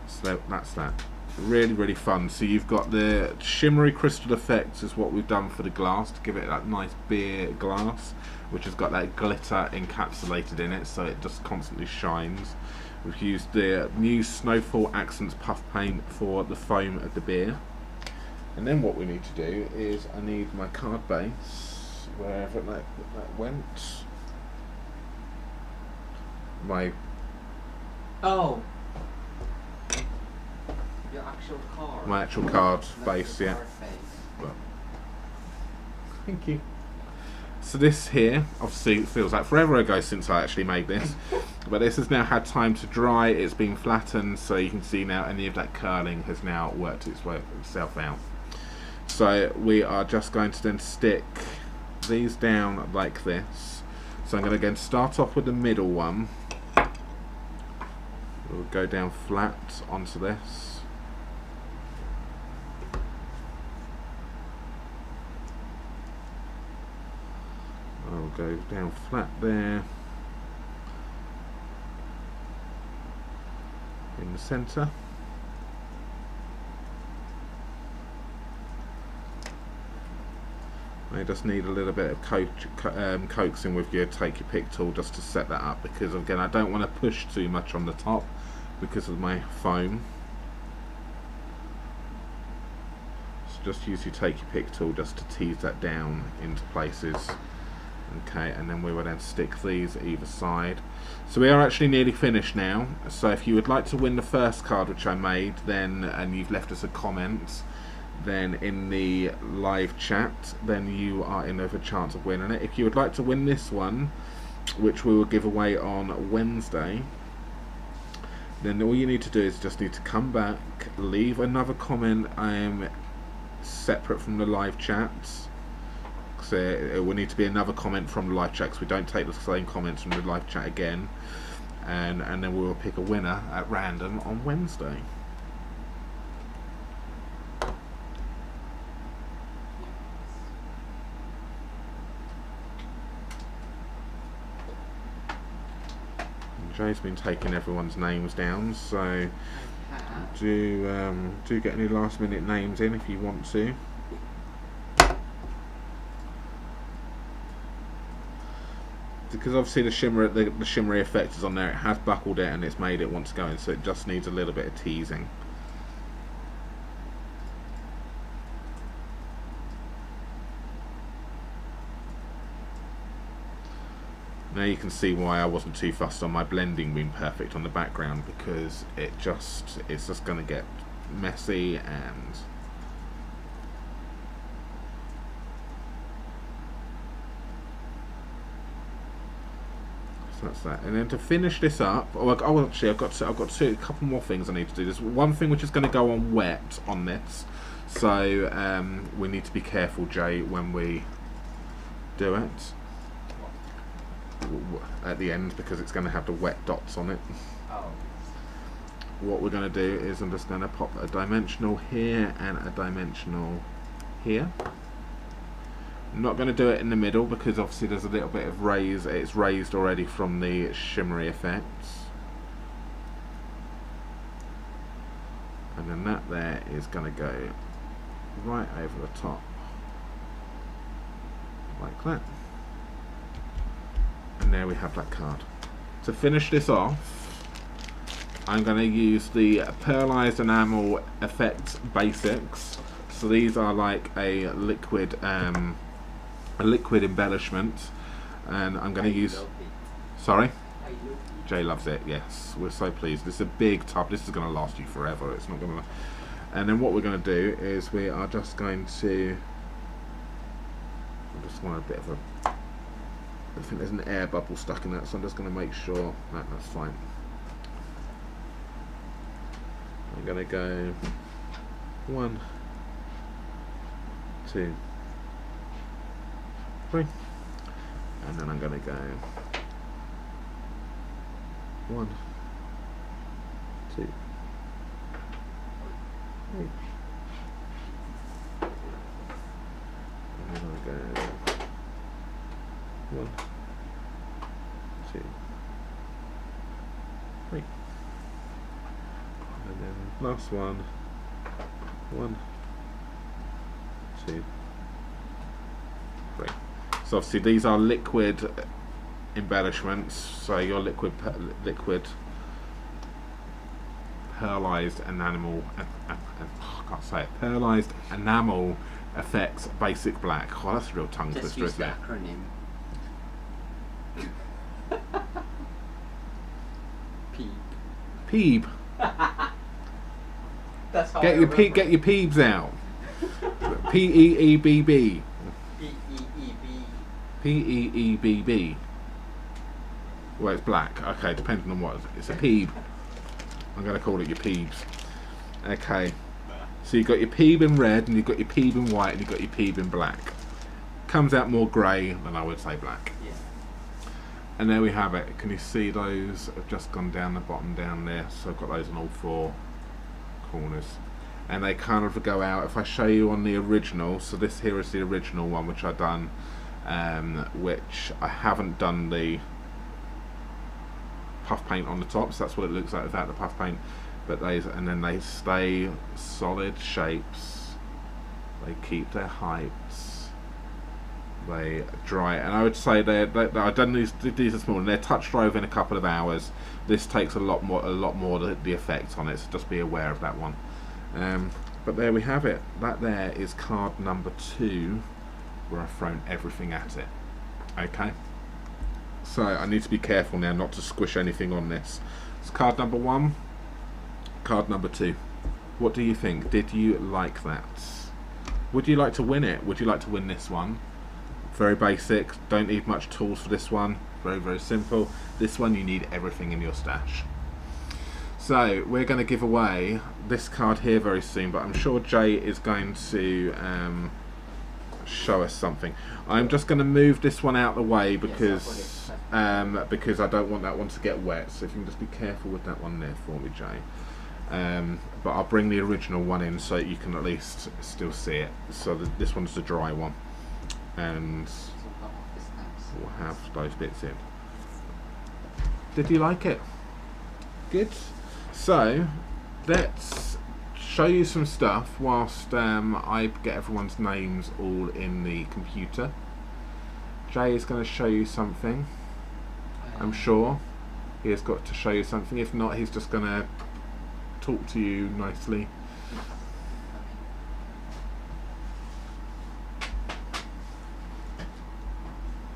So that's that. Really fun. So you've got the shimmery crystal effects is what we've done for the glass to give it that nice beer glass, which has got that glitter encapsulated in it, so it just constantly shines. We've used the new Snowfall Accents puff paint for the foam of the beer. And then what we need to do is I need my card base, wherever that went. My your actual card. My actual card base, yeah. Card base. Well, thank you. So this here, obviously it feels like forever ago since I actually made this, but this has now had time to dry, it's been flattened, so you can see now any of that curling has now worked itself out. So we are just going to then stick these down like this. So I'm going to again start off with the middle one. We'll go down flat onto this. I'll go down flat there. In the centre. I just need a little bit of coaxing with your take your pick tool just to set that up, because again I don't want to push too much on the top because of my foam. So just use your take your pick tool just to tease that down into places. Okay, and then we will then stick these either side. So we are actually nearly finished now. So if you would like to win the first card which I made, then and you've left us a comment, then in the live chat, then you are in with a chance of winning it. If you would like to win this one, which we will give away on Wednesday, then all you need to do is just need to come back, leave another comment separate from the live chat. So it will need to be another comment from the live chat, because we don't take the same comments from the live chat again, and then we will pick a winner at random on Wednesday. Jay's been taking everyone's names down, so do get any last minute names in if you want to. Because obviously the shimmery effect is on there, it has buckled it and it's made it want to go in, so it just needs a little bit of teasing. Now you can see why I wasn't too fussed on my blending being perfect on the background, because it's just going to get messy. And so that's that. And then to finish this up, actually, I've got a couple more things I need to do. There's one thing which is going to go on wet on this, so we need to be careful, Jay, when we do it at the end, because it's going to have the wet dots on it. Oh. What we're going to do is I'm just going to pop a dimensional here and a dimensional here. I'm not going to do it in the middle because obviously there's a little bit of raise. It's raised already from the shimmery effects. And then that there is going to go right over the top like that. And there we have that card. To finish this off, I'm going to use the Pearlized Enamel Effects Basics. So these are like a liquid embellishment, and I'm going to use. Sorry, Jay loves it. Yes, we're so pleased. This is a big tub. This is going to last you forever. It's not going to. And then what we're going to do is we are just going to. I just want a bit of a. I think there's an air bubble stuck in that, so I'm just going to make sure that that's fine. I'm going to go 1, 2, 3, and then I'm going to go 1, 2, 3, and then I go 1, 2, 3, and then last one, 1, 2, 3. So obviously these are liquid embellishments. So your liquid pearlized enamel. I can't say it. Pearlized enamel effects basic black. Oh, that's a real tongue Just twister, use isn't the it? acronym. Peeb. That's how Get your peebs out. P-E-E-B-B. P-E-E-B-B. Well, it's black. Okay, depending on what. It's a peeb. I'm going to call it your peebs. Okay. So you've got your peeb in red, and you've got your peeb in white, and you've got your peeb in black. Comes out more grey than I would say black. Yeah. And there we have it. Can you see those have just gone down the bottom down there? So I've got those on all 4 corners. And they kind of go out. If I show you on the original, so this here is the original one which I've done, which I haven't done the puff paint on the top, so that's what it looks like without the puff paint. But and then they stay solid shapes. They keep their heights. They dry, and I would say I've done these this morning. They're touch dry within a couple of hours. This takes a lot more the effect on it, so just be aware of that one. But there we have it. That there is card number 2, where I've thrown everything at it. Okay. So I need to be careful now not to squish anything on this. It's card number 1, card number 2. What do you think? Did you like that? Would you like to win it? Would you like to win this one? Very basic, don't need much tools for this one. Very, very simple. This one you need everything in your stash. So we're going to give away this card here very soon, but I'm sure Jay is going to show us something. I'm just going to move this one out of the way because I don't want that one to get wet. So if you can just be careful with that one there for me, Jay. But I'll bring the original one in so you can at least still see it. So this one's the dry one, and we'll have those bits in. Did you like it? Good. So let's show you some stuff whilst I get everyone's names all in the computer. Jay is going to show you something. I'm sure he has got to show you something. If not, he's just going to talk to you nicely.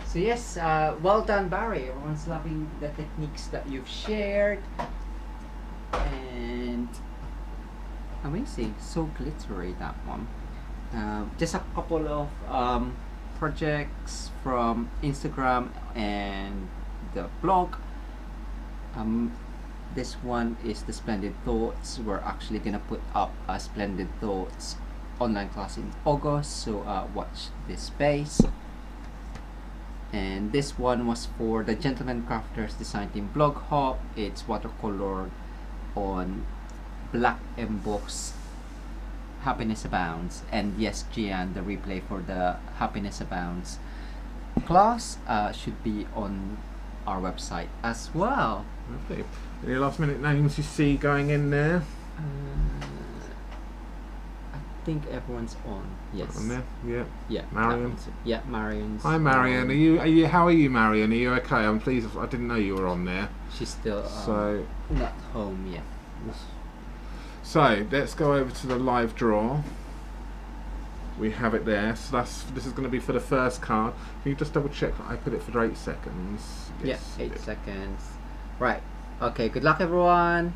So yes, well done, Barry. Everyone's loving the techniques that you've shared, and amazing, so glittery that one. Just a couple of projects from Instagram and the blog. This one is the Splendid Thoughts. We're actually gonna put up a Splendid Thoughts online class in August, so watch this space. And this one was for the Gentleman Crafters Design Team blog hop. It's watercolored on black embossed Happiness Abounds. And yes, Gian, the replay for the Happiness Abounds class should be on our website as well. Lovely. Any last minute names you see going in there? I think everyone's on. Yes. On there? Yeah. Yeah. Marion? Yeah, Marion's. Hi Marion. on. Are you? How are you, Marion? Are you okay? I'm pleased. I didn't know you were on there. She's still So not home yet. So let's go over to the live draw. We have it there. So this is going to be for the first card. Can you just double check that I put it for 8 seconds? Yes, Yeah, 8 seconds. Right. Okay. Good luck, everyone.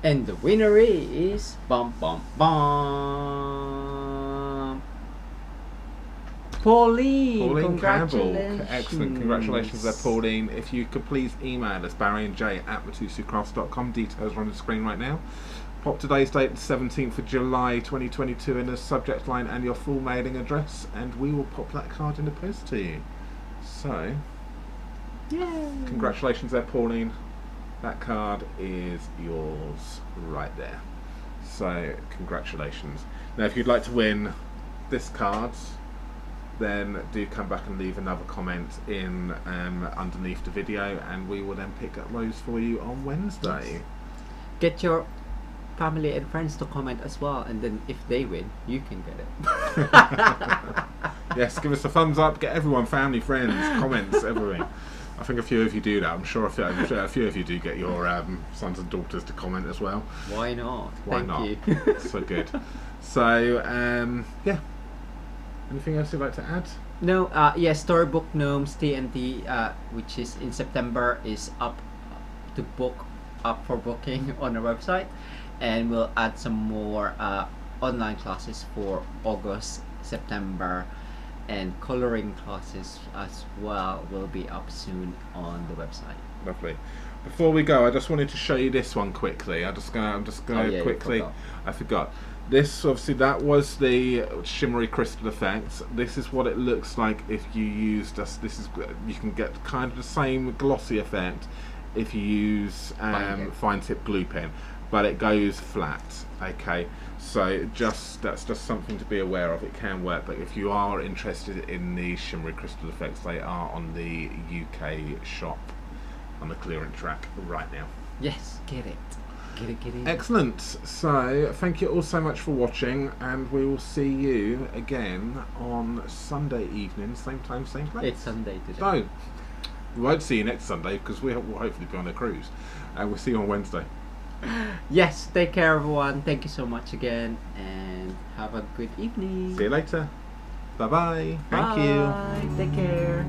And the winner is bum bum bum. Pauline Campbell. Congratulations. Excellent. Congratulations there, Pauline. If you could please email us, barryandj@mitosucrafts.com. Details are on the screen right now. Pop today's date, the 17th of July 2022, in the subject line and your full mailing address, and we will pop that card in the post to you. So, Yay. congratulations there, Pauline. That card is yours right there. So, congratulations. Now, if you'd like to win this card, then do come back and leave another comment in underneath the video, and we will then pick up those for you on Wednesday. Yes. Get your family and friends to comment as well, and then if they win, you can get it. Yes, give us a thumbs up. Get everyone, family, friends, comments, everything. I think a few of you do that. I'm sure a few of you do get your sons and daughters to comment as well. Why not? Why Thank not? you. So good. So yeah. Anything else you'd like to add? No, yes, Storybook Gnomes TNT, which is in September, is up for booking on our website, and we'll add some more online classes for August, September, and coloring classes as well will be up soon on the website. Lovely. Before we go, I just wanted to show you this one quickly. I'm just gonna yeah, quickly. you I forgot. This obviously that was the shimmery crystal effect. This is what it looks like if you use this. You can get kind of the same glossy effect if you use fine tip glue pen, but it goes flat. Okay, so that's just something to be aware of. It can work, but if you are interested in the shimmery crystal effects, they are on the UK shop on the clearance rack right now. Yes, get it. Get it. Excellent. So thank you all so much for watching, and we will see you again on Sunday evening, same time, same place. It's Sunday today. No, we won't see you next Sunday because we'll hopefully be on a cruise, and we'll see you on Wednesday. Yes, take care, everyone. Thank you so much again, and have a good evening. See you later. Bye-bye. Thank Bye. you. Take care.